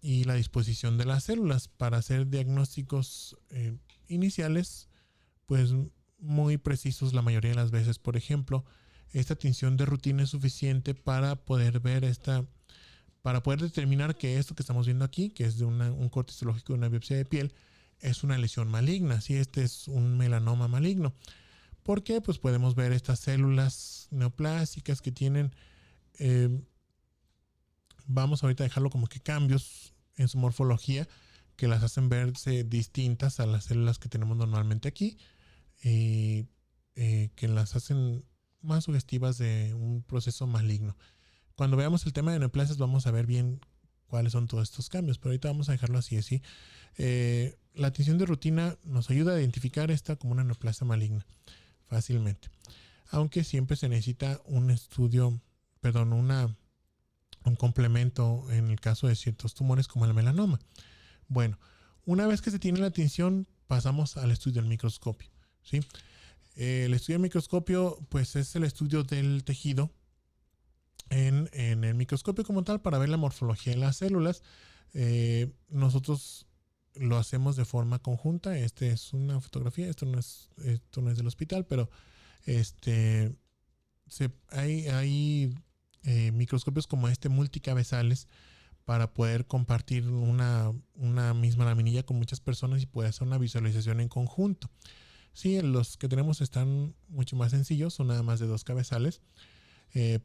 y la disposición de las células para hacer diagnósticos iniciales, pues muy precisos la mayoría de las veces. Por ejemplo, esta tinción de rutina es suficiente para poder ver para poder determinar que esto que estamos viendo aquí, que es de un corte histológico de una biopsia de piel, es una lesión maligna, si este es un melanoma maligno. ¿Por qué? Pues podemos ver estas células neoplásicas que tienen, vamos ahorita a dejarlo como que cambios en su morfología que las hacen verse distintas a las células que tenemos normalmente aquí, que las hacen más sugestivas de un proceso maligno. Cuando veamos el tema de neoplasias vamos a ver bien cuáles son todos estos cambios, pero ahorita vamos a dejarlo así. La tinción de rutina nos ayuda a identificar esta como una neoplasia maligna fácilmente, aunque siempre se necesita un estudio, perdón, un complemento en el caso de ciertos tumores como el melanoma. Bueno, una vez que se tiene la tinción, pasamos al estudio del microscopio, ¿sí? El estudio del microscopio, pues es el estudio del tejido en el microscopio como tal para ver la morfología de las células. Nosotros lo hacemos de forma conjunta. Este es una fotografía, esto no es del hospital, pero hay microscopios como este multicabezales para poder compartir una misma laminilla con muchas personas y poder hacer una visualización en conjunto. Sí, los que tenemos están mucho más sencillos, son nada más de 2 cabezales,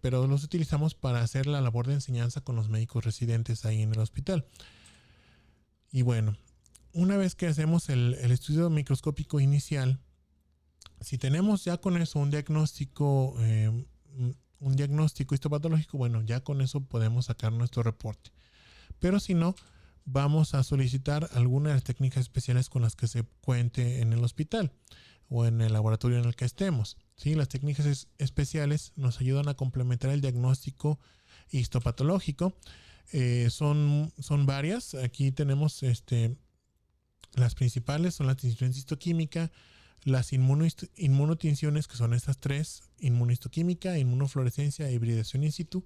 pero los utilizamos para hacer la labor de enseñanza con los médicos residentes ahí en el hospital. Y bueno, una vez que hacemos el estudio microscópico inicial, si tenemos ya con eso un diagnóstico histopatológico, bueno, ya con eso podemos sacar nuestro reporte. Pero si no, vamos a solicitar alguna de las técnicas especiales con las que se cuente en el hospital o en el laboratorio en el que estemos. ¿Sí? Las técnicas especiales nos ayudan a complementar el diagnóstico histopatológico. Son varias. Aquí tenemos las principales, son la tinción histoquímica, las inmunotinciones, que son estas 3, inmunohistoquímica, inmunofluorescencia, hibridación in situ,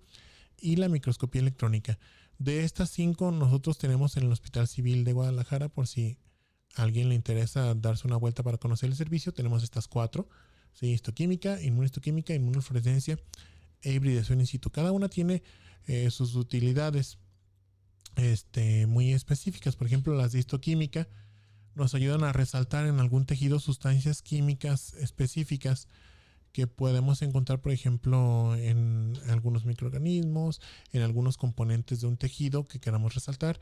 y la microscopía electrónica. De estas 5 nosotros tenemos en el Hospital Civil de Guadalajara, por si a alguien le interesa darse una vuelta para conocer el servicio, tenemos estas 4, ¿sí? Histoquímica, inmunohistoquímica, inmunofluorescencia e hibridación in situ. Cada una tiene sus utilidades muy específicas. Por ejemplo, las de histoquímica nos ayudan a resaltar en algún tejido sustancias químicas específicas que podemos encontrar, por ejemplo, en algunos microorganismos, en algunos componentes de un tejido que queramos resaltar,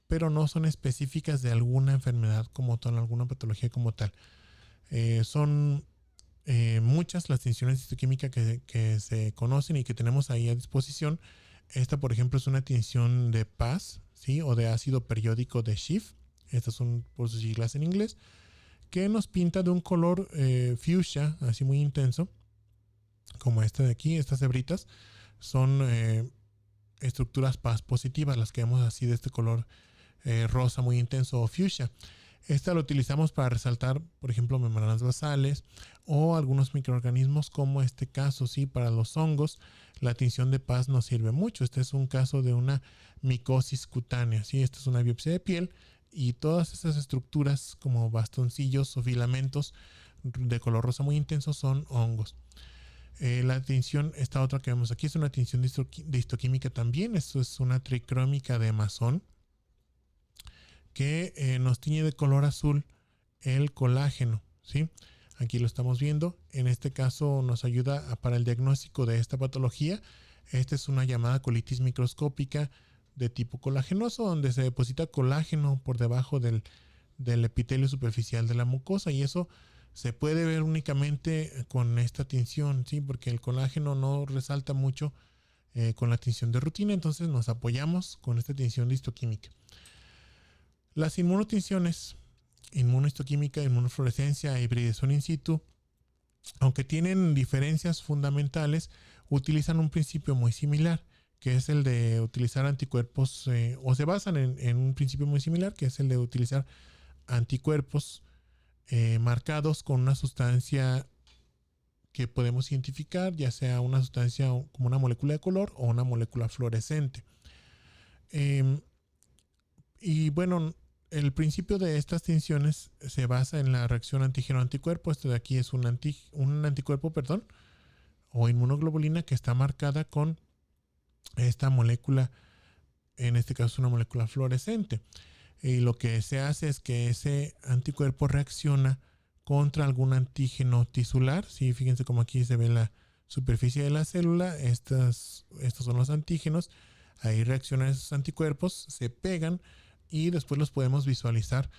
pero no son específicas de alguna enfermedad como tal, alguna patología como tal. Son muchas las tinciones de histoquímica que se conocen y que tenemos ahí a disposición. Esta, por ejemplo, es una tinción de PAS, ¿sí? O de ácido periódico de Schiff. Estas son por sus siglas en inglés, que nos pinta de un color fuchsia, así muy intenso, como esta de aquí. Estas hebritas son estructuras PAS positivas, las que vemos así de este color rosa muy intenso o fuchsia. Esta lo utilizamos para resaltar, por ejemplo, membranas basales o algunos microorganismos, como este caso, sí, para los hongos, la tinción de PAS nos sirve mucho. Este es un caso de una micosis cutánea, sí, esta es una biopsia de piel y todas esas estructuras como bastoncillos o filamentos de color rosa muy intenso son hongos. La tinción, esta otra que vemos aquí, es una tinción de histoquímica también. Esto es una tricrómica de Masson, que nos tiñe de color azul el colágeno, ¿sí? Aquí lo estamos viendo. En este caso nos ayuda para el diagnóstico de esta patología. Esta es una llamada colitis microscópica de tipo colagenoso, donde se deposita colágeno por debajo del epitelio superficial de la mucosa, y eso se puede ver únicamente con esta tinción, ¿sí? Porque el colágeno no resalta mucho con la tinción de rutina, entonces nos apoyamos con esta tinción de histoquímica. Las inmunotinciones, inmunohistoquímica, inmunofluorescencia e hibridación in situ, aunque tienen diferencias fundamentales, utilizan un principio muy similar, que es el de utilizar anticuerpos, o se basan en un principio muy similar, que es el de utilizar anticuerpos marcados con una sustancia que podemos identificar, ya sea una sustancia como una molécula de color o una molécula fluorescente. Y bueno, el principio de estas tinciones se basa en la reacción antígeno-anticuerpo. Esto de aquí es un anticuerpo, perdón, o inmunoglobulina que está marcada con esta molécula, en este caso es una molécula fluorescente. Y lo que se hace es que ese anticuerpo reacciona contra algún antígeno tisular. Sí, fíjense como aquí se ve la superficie de la célula. Estos son los antígenos. Ahí reaccionan esos anticuerpos, se pegan y después los podemos visualizar,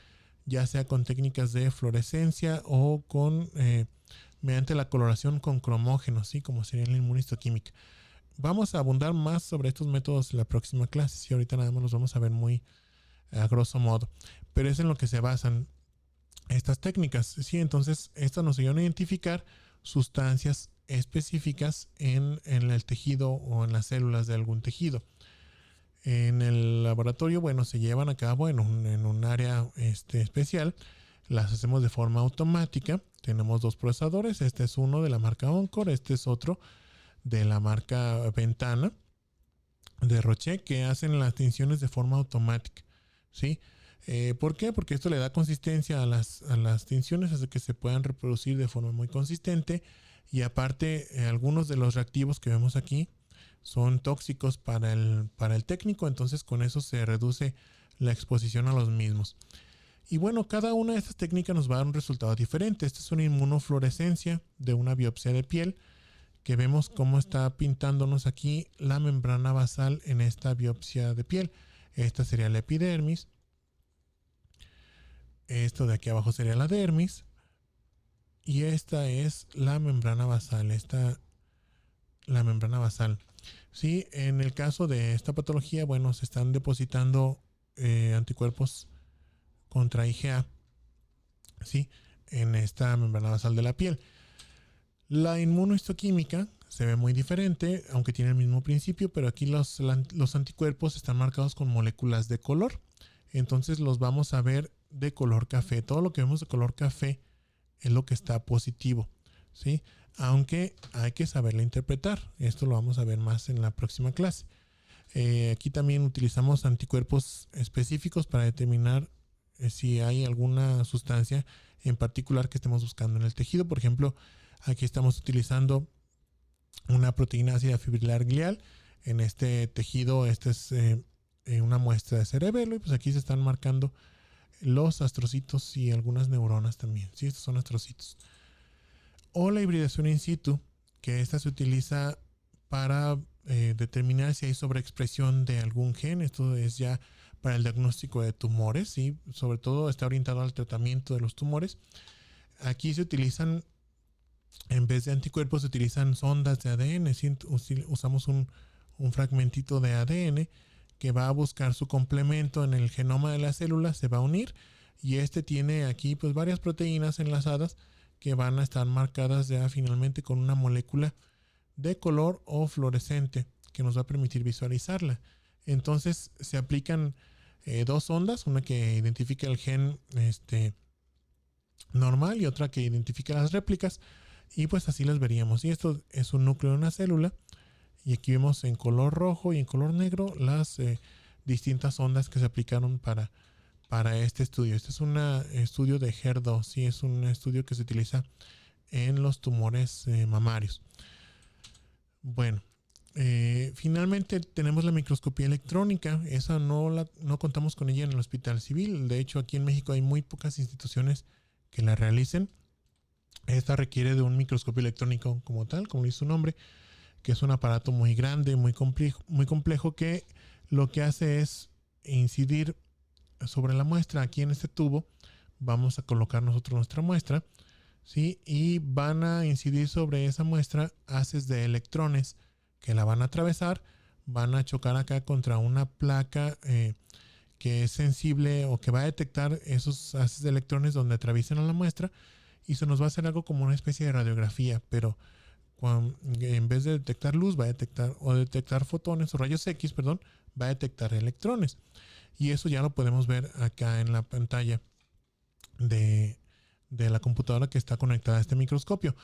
ya sea con técnicas de fluorescencia o con mediante la coloración con cromógenos, ¿sí? Como sería la inmunohistoquímica. Vamos a abundar más sobre estos métodos en la próxima clase. Sí, ahorita nada más los vamos a ver muy a grosso modo, pero es en lo que se basan estas técnicas, ¿sí? Entonces, estas nos ayudan a identificar sustancias específicas en el tejido o en las células de algún tejido. En el laboratorio, bueno, se llevan a cabo en un área especial. Las hacemos de forma automática. Tenemos dos procesadores. Este es uno de la marca Oncor. Este es otro de la marca Ventana de Roche, que hacen las tinciones de forma automática, ¿sí? ¿Por qué? Porque esto le da consistencia a las tinciones, hace que se puedan reproducir de forma muy consistente. Y aparte, algunos de los reactivos que vemos aquí son tóxicos para el técnico, entonces con eso se reduce la exposición a los mismos. Y bueno, cada una de estas técnicas nos va a dar un resultado diferente. Esta es una inmunofluorescencia de una biopsia de piel, que vemos cómo está pintándonos aquí la membrana basal en esta biopsia de piel. Esta sería la epidermis. Esto de aquí abajo sería la dermis. Y esta es la membrana basal. La membrana basal. Sí, en el caso de esta patología, bueno, se están depositando anticuerpos contra IgA, sí, en esta membrana basal de la piel. La inmunohistoquímica se ve muy diferente, aunque tiene el mismo principio, pero aquí los anticuerpos están marcados con moléculas de color. Entonces los vamos a ver de color café. Todo lo que vemos de color café es lo que está positivo, ¿sí? Aunque hay que saberla interpretar. Esto lo vamos a ver más en la próxima clase. Aquí también utilizamos anticuerpos específicos para determinar si hay alguna sustancia en particular que estemos buscando en el tejido. Por ejemplo, aquí estamos utilizando una proteína ácida fibrilar glial. En este tejido, esta es una muestra de cerebelo, y pues aquí se están marcando los astrocitos y algunas neuronas también. Sí, estos son astrocitos. o la hibridación in situ, que esta se utiliza para determinar si hay sobreexpresión de algún gen. Esto es ya para el diagnóstico de tumores, ¿sí? Sobre todo está orientado al tratamiento de los tumores. Aquí se utilizan, en vez de anticuerpos, se utilizan sondas de ADN, ¿sí? Usamos un fragmentito de ADN que va a buscar su complemento en el genoma de la célula, se va a unir, y este tiene aquí pues varias proteínas enlazadas que van a estar marcadas ya finalmente con una molécula de color o fluorescente que nos va a permitir visualizarla. Entonces se aplican dos ondas, una que identifica el gen normal y otra que identifica las réplicas, y pues así las veríamos. Y esto es un núcleo de una célula, y aquí vemos en color rojo y en color negro las distintas ondas que se aplicaron para este estudio. Este es un estudio de HER2, ¿sí? Es un estudio que se utiliza en los tumores mamarios. Bueno, finalmente tenemos la microscopía electrónica. Esa no contamos con ella en el Hospital Civil. De hecho, aquí en México hay muy pocas instituciones que la realicen. Esta requiere de un microscopio electrónico como tal, como dice su nombre, que es un aparato muy grande, muy complejo, que lo que hace es incidir sobre la muestra. Aquí en este tubo vamos a colocar nosotros nuestra muestra, ¿sí? Y van a incidir sobre esa muestra haces de electrones que la van a atravesar, van a chocar acá contra una placa que es sensible o que va a detectar esos haces de electrones donde atraviesen a la muestra, y se nos va a hacer algo como una especie de radiografía, pero en vez de detectar luz va a detectar, o detectar fotones o rayos X, perdón, va a detectar electrones. Y eso ya lo podemos ver acá en la pantalla de la computadora que está conectada a este microscopio.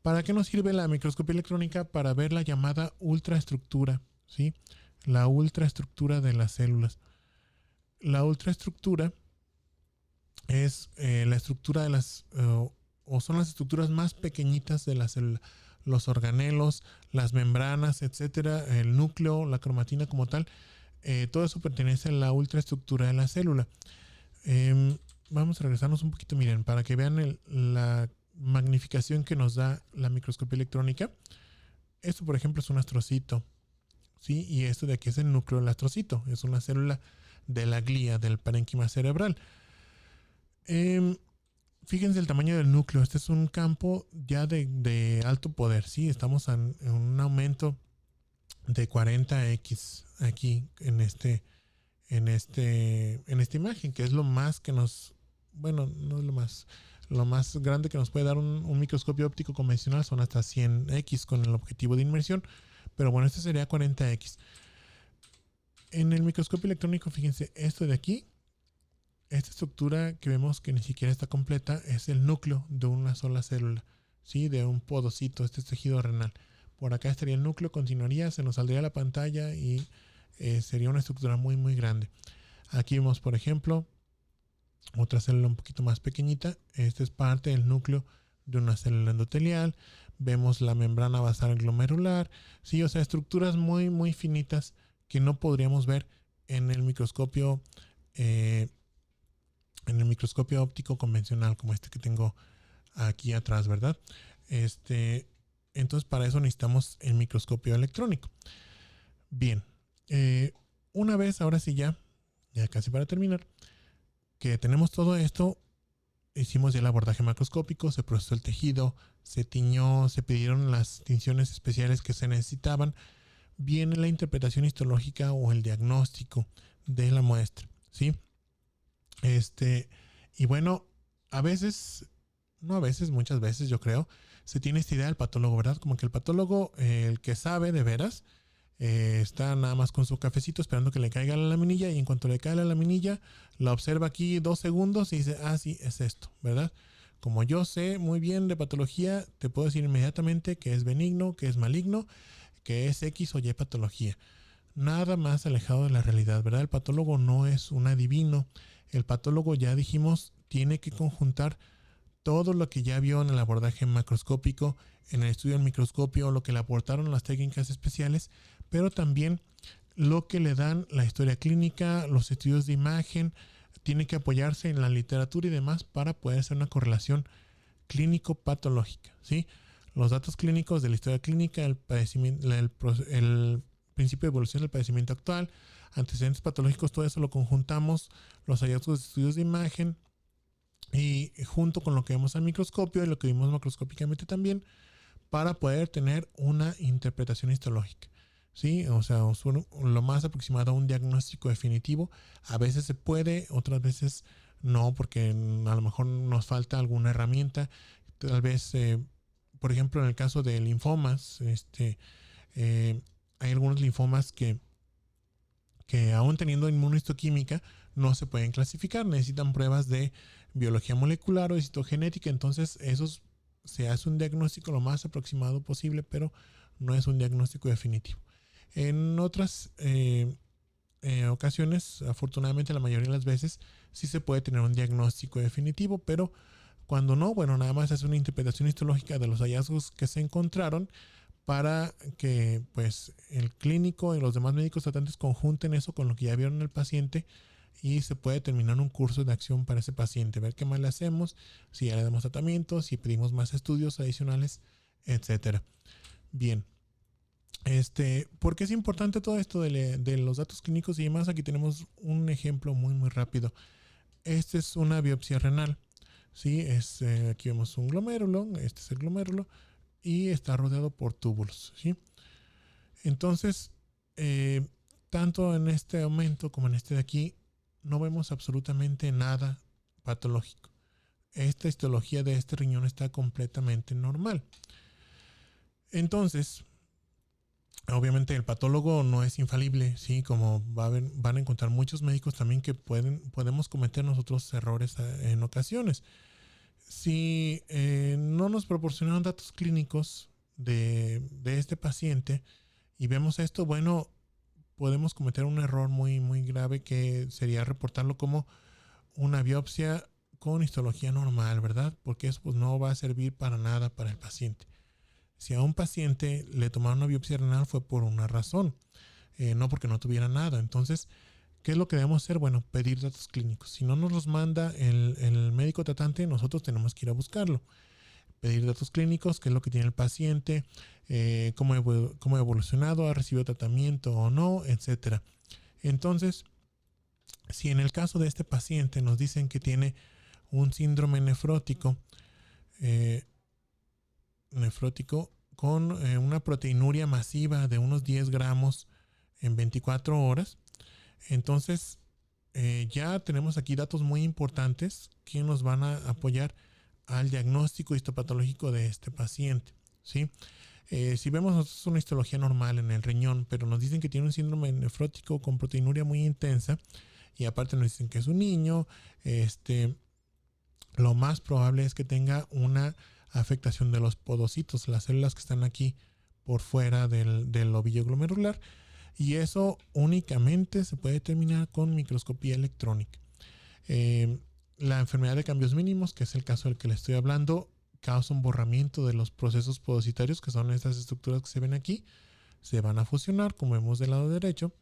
¿Para qué nos sirve la microscopía electrónica? Para ver la llamada ultraestructura, ¿sí? La ultraestructura de las células. La ultraestructura es la estructura de las, o son las estructuras más pequeñitas de la célula. Los organelos, las membranas, etcétera, el núcleo, la cromatina como tal, todo eso pertenece a la ultraestructura de la célula. Vamos a regresarnos un poquito, miren, para que vean la magnificación que nos da la microscopía electrónica. Esto, por ejemplo, es un astrocito, ¿sí? Y esto de aquí es el núcleo del astrocito, es una célula de la glía, del parénquima cerebral. Fíjense el tamaño del núcleo. Este es un campo ya de alto poder, ¿sí? Estamos en un aumento de 40x aquí en esta imagen, que es lo más que nos, bueno, no es lo más grande que nos puede dar un microscopio óptico convencional son hasta 100x con el objetivo de inmersión, pero bueno, este sería 40x. En el microscopio electrónico, fíjense, esto de aquí, esta estructura que vemos que ni siquiera está completa, es el núcleo de una sola célula, ¿sí? De un podocito, este es tejido renal. Por acá estaría el núcleo, continuaría, se nos saldría la pantalla y sería una estructura muy muy grande. Aquí vemos, por ejemplo, otra célula un poquito más pequeñita. Este es parte del núcleo de una célula endotelial. Vemos la membrana basal glomerular. Sí, o sea, estructuras muy muy finitas que no podríamos ver en el microscopio óptico convencional, como este que tengo aquí atrás, ¿verdad? Entonces para eso necesitamos el microscopio electrónico. Bien, una vez, ahora sí ya casi para terminar, que tenemos todo esto, hicimos ya el abordaje macroscópico, se procesó el tejido, se tiñó, se pidieron las tinciones especiales que se necesitaban, viene la interpretación histológica o el diagnóstico de la muestra, ¿sí? Y bueno, a veces, no a veces, muchas veces yo creo, se tiene esta idea del patólogo, ¿verdad? Como que el patólogo, el que sabe de veras, está nada más con su cafecito esperando que le caiga la laminilla, y en cuanto le cae la laminilla, la observa aquí 2 segundos y dice, ah, sí, es esto, ¿verdad? Como yo sé muy bien de patología, te puedo decir inmediatamente que es benigno, que es maligno, que es X o Y patología. Nada más alejado de la realidad, ¿verdad? El patólogo no es un adivino. El patólogo, ya dijimos, tiene que conjuntar todo lo que ya vio en el abordaje macroscópico, en el estudio del microscopio, lo que le aportaron las técnicas especiales, pero también lo que le dan la historia clínica, los estudios de imagen. Tiene que apoyarse en la literatura y demás para poder hacer una correlación clínico-patológica, ¿sí? Los datos clínicos de la historia clínica, el principio de evolución del padecimiento actual, antecedentes patológicos, todo eso lo conjuntamos, los hallazgos de estudios de imagen y junto con lo que vemos al microscopio y lo que vimos macroscópicamente también, para poder tener una interpretación histológica, ¿sí? O sea, lo más aproximado a un diagnóstico definitivo. A veces se puede, otras veces no, porque a lo mejor nos falta alguna herramienta. Tal vez, por ejemplo, en el caso de linfomas, hay algunos linfomas que aún teniendo inmunohistoquímica no se pueden clasificar, necesitan pruebas de biología molecular o de citogenética. Entonces esos se hace un diagnóstico lo más aproximado posible, pero no es un diagnóstico definitivo. En otras ocasiones, afortunadamente la mayoría de las veces, sí se puede tener un diagnóstico definitivo, pero cuando no, bueno, nada más es una interpretación histológica de los hallazgos que se encontraron para que pues el clínico y los demás médicos tratantes conjunten eso con lo que ya vieron en el paciente y se puede terminar un curso de acción para ese paciente, ver qué más le hacemos, si ya le damos tratamiento, si pedimos más estudios adicionales, etcétera. Bien, ¿por qué es importante todo esto de los datos clínicos y demás? Aquí tenemos un ejemplo muy rápido. Este es una biopsia renal, ¿sí? Aquí vemos un glomérulo, este es el glomérulo y está rodeado por túbulos, ¿sí? Entonces, tanto en este aumento como en este de aquí, no vemos absolutamente nada patológico. Esta histología de este riñón está completamente normal. Entonces, obviamente el patólogo no es infalible, ¿sí? Como van a encontrar muchos médicos también que podemos cometer nosotros errores en ocasiones. Si no nos proporcionaron datos clínicos de este paciente y vemos esto, bueno, podemos cometer un error muy grave, que sería reportarlo como una biopsia con histología normal, ¿verdad? Porque eso pues no va a servir para nada para el paciente. Si a un paciente le tomaron una biopsia renal fue por una razón, no porque no tuviera nada. Entonces, ¿qué es lo que debemos hacer? Bueno, pedir datos clínicos. Si no nos los manda el médico tratante, nosotros tenemos que ir a buscarlo. Pedir datos clínicos, qué es lo que tiene el paciente, cómo ha evolucionado, ha recibido tratamiento o no, etcétera. Entonces, si en el caso de este paciente nos dicen que tiene un síndrome nefrótico con una proteinuria masiva de unos 10 gramos en 24 horas, entonces ya tenemos aquí datos muy importantes que nos van a apoyar al diagnóstico histopatológico de este paciente, ¿sí? Si vemos nosotros una histología normal en el riñón, pero nos dicen que tiene un síndrome nefrótico con proteinuria muy intensa y aparte nos dicen que es un niño, lo más probable es que tenga una afectación de los podocitos, las células que están aquí por fuera del ovillo glomerular, y eso únicamente se puede determinar con microscopía electrónica. La enfermedad de cambios mínimos, que es el caso del que le estoy hablando, causa un borramiento de los procesos podocitarios, que son estas estructuras que se ven aquí, se van a fusionar, como vemos del lado derecho,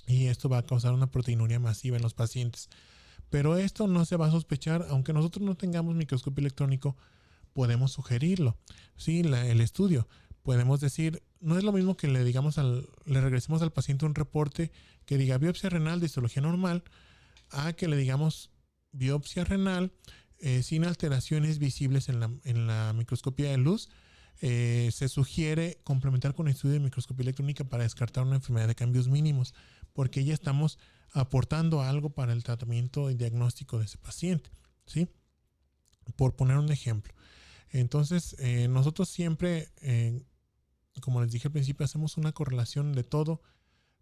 y esto va a causar una proteinuria masiva en los pacientes. Pero esto no se va a sospechar, aunque nosotros no tengamos microscopio electrónico, podemos sugerirlo, ¿sí? El estudio. Podemos decir, no es lo mismo que le regresemos al paciente un reporte que diga biopsia renal de histología normal, a que le digamos biopsia renal sin alteraciones visibles en la microscopía de luz. Se sugiere complementar con el estudio de microscopía electrónica para descartar una enfermedad de cambios mínimos, porque ya estamos aportando algo para el tratamiento y diagnóstico de ese paciente, ¿sí? Por poner un ejemplo. Entonces, nosotros siempre, como les dije al principio, hacemos una correlación de toda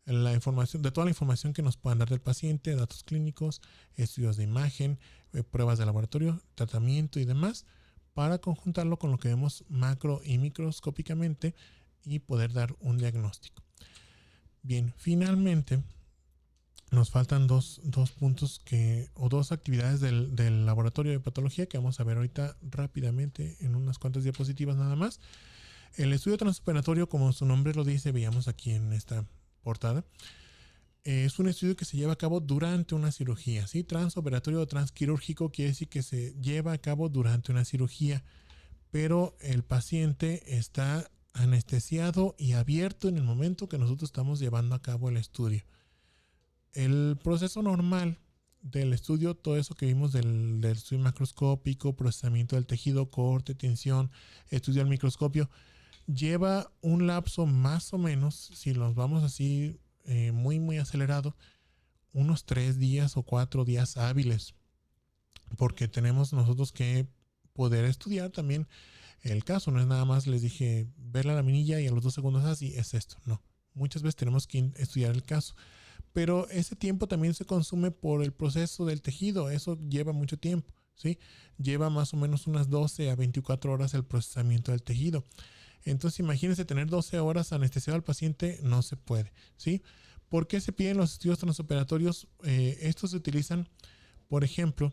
la información que nos puedan dar del paciente, datos clínicos, estudios de imagen, pruebas de laboratorio, tratamiento y demás, para conjuntarlo con lo que vemos macro y microscópicamente y poder dar un diagnóstico. Bien, finalmente nos faltan dos puntos o dos actividades del laboratorio de patología que vamos a ver ahorita rápidamente en unas cuantas diapositivas nada más. El estudio transoperatorio, como su nombre lo dice, veíamos aquí en esta portada. es un estudio que se lleva a cabo durante una cirugía, ¿sí? Transoperatorio o transquirúrgico quiere decir que se lleva a cabo durante una cirugía, pero el paciente está anestesiado y abierto en el momento que nosotros estamos llevando a cabo el estudio. El proceso normal del estudio, todo eso que vimos del estudio macroscópico, procesamiento del tejido, corte, tensión, estudio al microscopio, lleva un lapso más o menos, si los vamos así muy acelerado, unos 3 días o 4 días hábiles, porque tenemos nosotros que poder estudiar también el caso. No es nada más les dije ver la laminilla y a los 2 segundos así es esto, no. Muchas veces tenemos que estudiar el caso, pero ese tiempo también se consume por el proceso del tejido. Eso lleva mucho tiempo, ¿sí? Lleva más o menos unas 12 a 24 horas el procesamiento del tejido. Entonces imagínense tener 12 horas anestesiado al paciente, no se puede, ¿sí? ¿Por qué se piden los estudios transoperatorios? Estos se utilizan, por ejemplo,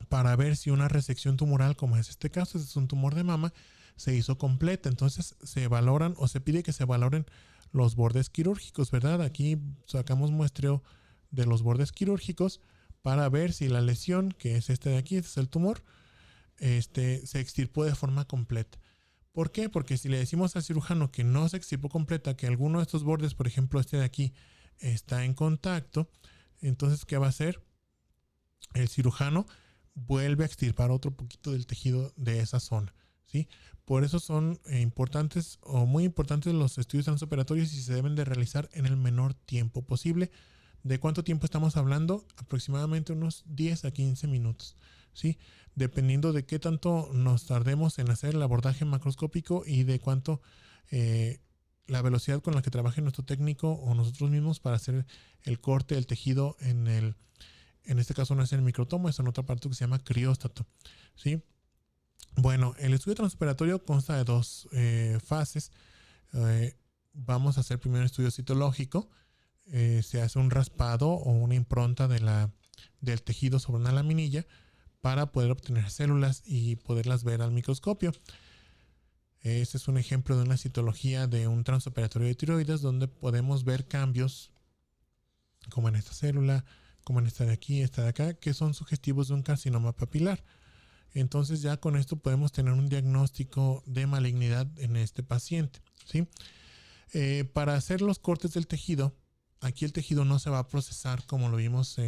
para ver si una resección tumoral, como es este caso, es un tumor de mama, se hizo completa. Entonces se valoran o se pide que se valoren los bordes quirúrgicos, ¿verdad? Aquí sacamos muestreo de los bordes quirúrgicos para ver si la lesión, que es este de aquí, este es el tumor, se extirpó de forma completa. ¿Por qué? Porque si le decimos al cirujano que no se extirpó completa, que alguno de estos bordes, por ejemplo este de aquí, está en contacto, entonces ¿qué va a hacer? El cirujano vuelve a extirpar otro poquito del tejido de esa zona, ¿sí? Por eso son importantes o muy importantes los estudios transoperatorios y se deben de realizar en el menor tiempo posible. ¿De cuánto tiempo estamos hablando? Aproximadamente unos 10 a 15 minutos, ¿sí? Dependiendo de qué tanto nos tardemos en hacer el abordaje macroscópico y de cuánto la velocidad con la que trabaje nuestro técnico o nosotros mismos para hacer el corte del tejido en este caso no es el microtomo, es en otra parte que se llama crióstato, ¿sí? Bueno, el estudio transoperatorio consta de 2 fases. Vamos a hacer primero un estudio citológico. Se hace un raspado o una impronta del tejido sobre una laminilla para poder obtener células y poderlas ver al microscopio. Este es un ejemplo de una citología de un transoperatorio de tiroides donde podemos ver cambios como en esta célula, como en esta de aquí, esta de acá, que son sugestivos de un carcinoma papilar. Entonces ya con esto podemos tener un diagnóstico de malignidad en este paciente, ¿sí? Para hacer los cortes del tejido, aquí el tejido no se va a procesar como lo vimos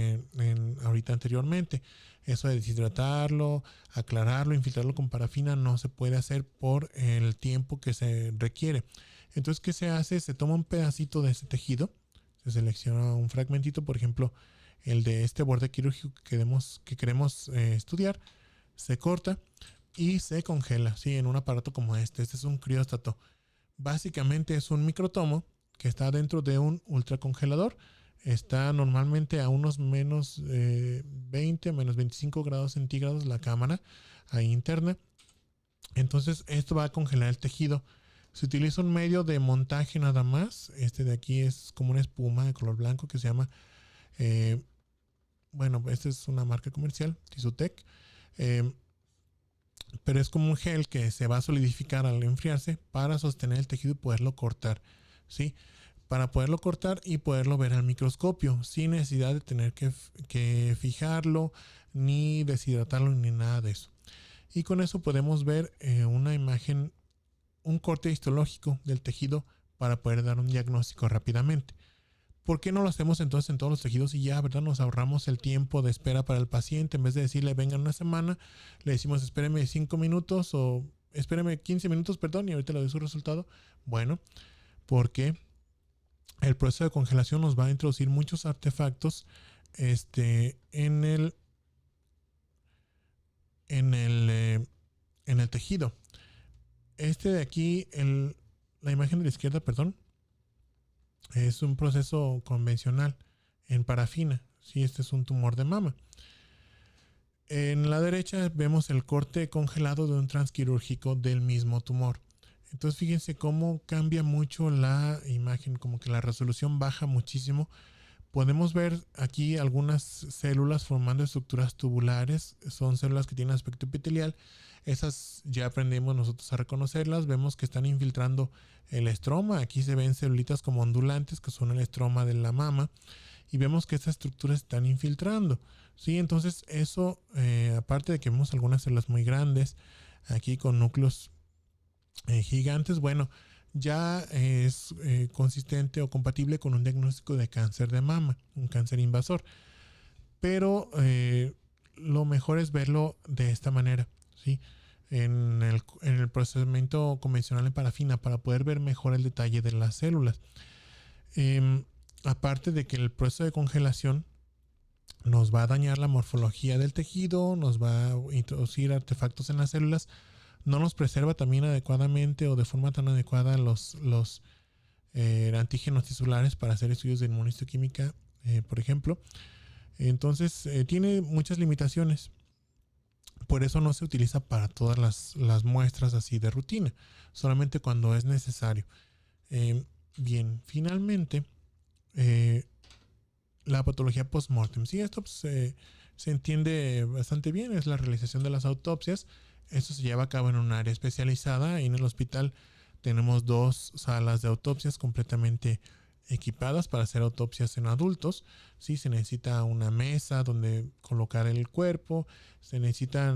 ahorita anteriormente. Eso de deshidratarlo, aclararlo, infiltrarlo con parafina no se puede hacer por el tiempo que se requiere. Entonces, ¿qué se hace? Se toma un pedacito de ese tejido, se selecciona un fragmentito, por ejemplo, el de este borde quirúrgico que queremos estudiar, se corta y se congela, ¿sí? En un aparato como este. Este es un crióstato. Básicamente es un microtomo que está dentro de un ultracongelador. Está normalmente a unos menos 20, menos 25 grados centígrados la cámara ahí interna. Entonces esto va a congelar el tejido. Se utiliza un medio de montaje nada más. Este de aquí es como una espuma de color blanco que se llama, bueno, esta es una marca comercial, Tisutec. Pero es como un gel que se va a solidificar al enfriarse para sostener el tejido y poderlo cortar, ¿sí? Para poderlo cortar y poderlo ver al microscopio sin necesidad de tener que fijarlo, ni deshidratarlo, ni nada de eso. Y con eso podemos ver una imagen, un corte histológico del tejido para poder dar un diagnóstico rápidamente. ¿Por qué no lo hacemos entonces en todos los tejidos y ya, verdad? Nos ahorramos el tiempo de espera para el paciente. En vez de decirle vengan una semana, le decimos espéreme 5 minutos o espéreme 15 minutos, perdón, y ahorita le doy su resultado. Bueno, porque el proceso de congelación nos va a introducir muchos artefactos en el tejido. Este de aquí, la imagen de la izquierda, perdón, es un proceso convencional en parafina. Sí, este es un tumor de mama. En la derecha vemos el corte congelado de un transquirúrgico del mismo tumor. Entonces fíjense cómo cambia mucho la imagen, como que la resolución baja muchísimo Podemos ver aquí algunas células formando estructuras tubulares. Son células que tienen aspecto epitelial. Esas ya aprendimos nosotros a reconocerlas. Vemos que están infiltrando el estroma. Aquí se ven celulitas como ondulantes que son el estroma de la mama. Y vemos que estas estructuras están infiltrando. ¿Sí? Entonces eso, aparte de que vemos algunas células muy grandes, aquí con núcleos gigantes, bueno, ya es consistente o compatible con un diagnóstico de cáncer de mama, un cáncer invasor. Pero lo mejor es verlo de esta manera, ¿sí? En el procedimiento convencional en parafina para poder ver mejor el detalle de las células. Aparte de que el proceso de congelación nos va a dañar la morfología del tejido, nos va a introducir artefactos en las células, no nos preserva también adecuadamente o de forma tan adecuada los antígenos tisulares para hacer estudios de inmunohistoquímica, por ejemplo. Entonces, tiene muchas limitaciones. Por eso no se utiliza para todas las muestras así de rutina, solamente cuando es necesario. Bien, finalmente, la patología post-mortem. Sí, esto pues, se entiende bastante bien, es la realización de las autopsias. Esto se lleva a cabo en un área especializada y en el hospital tenemos 2 salas de autopsias completamente equipadas para hacer autopsias en adultos. Sí, se necesita una mesa donde colocar el cuerpo, se necesita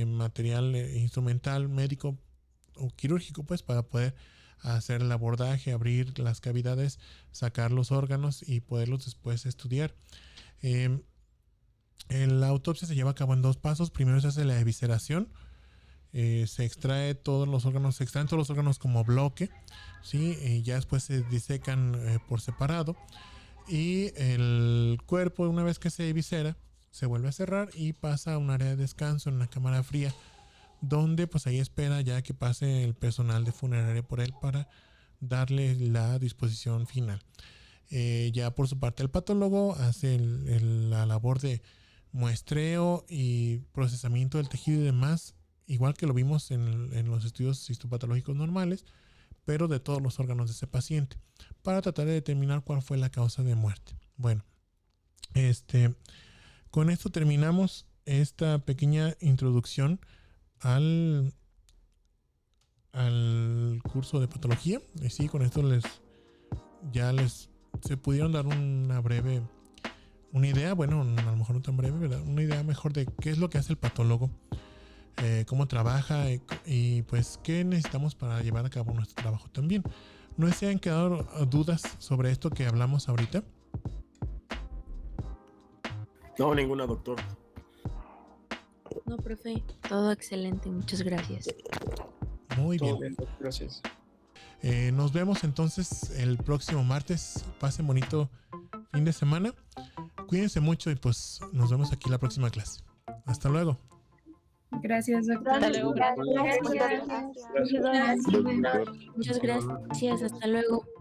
material instrumental médico o quirúrgico pues para poder hacer el abordaje, abrir las cavidades, sacar los órganos y poderlos después estudiar. La autopsia se lleva a cabo en 2 pasos. Primero se hace la evisceración. Se extraen todos los órganos como bloque, ¿sí? Y ya después se disecan por separado. Y el cuerpo, una vez que se eviscera, se vuelve a cerrar y pasa a un área de descanso en una cámara fría, donde pues ahí espera ya que pase el personal de funeraria por él para darle la disposición final. Ya por su parte el patólogo hace la labor de muestreo y procesamiento del tejido y demás, igual que lo vimos en los estudios histopatológicos normales, pero de todos los órganos de ese paciente, para tratar de determinar cuál fue la causa de muerte. Bueno, con esto terminamos esta pequeña introducción al curso de patología. Y sí, con esto se pudieron dar una idea, bueno, a lo mejor no tan breve, ¿verdad? Una idea mejor de qué es lo que hace el patólogo, cómo trabaja y pues qué necesitamos para llevar a cabo nuestro trabajo también. No sé si han quedado dudas sobre esto que hablamos ahorita. No, ninguna, doctor. No, profe, todo excelente, muchas gracias. Muy Todo bien. bien, gracias. Nos vemos entonces el próximo martes. Pasen bonito fin de semana. Cuídense mucho y pues nos vemos aquí la próxima clase. Hasta luego. Gracias, doctor. Hasta luego. Gracias. Gracias. Gracias. Muchas gracias, hasta luego.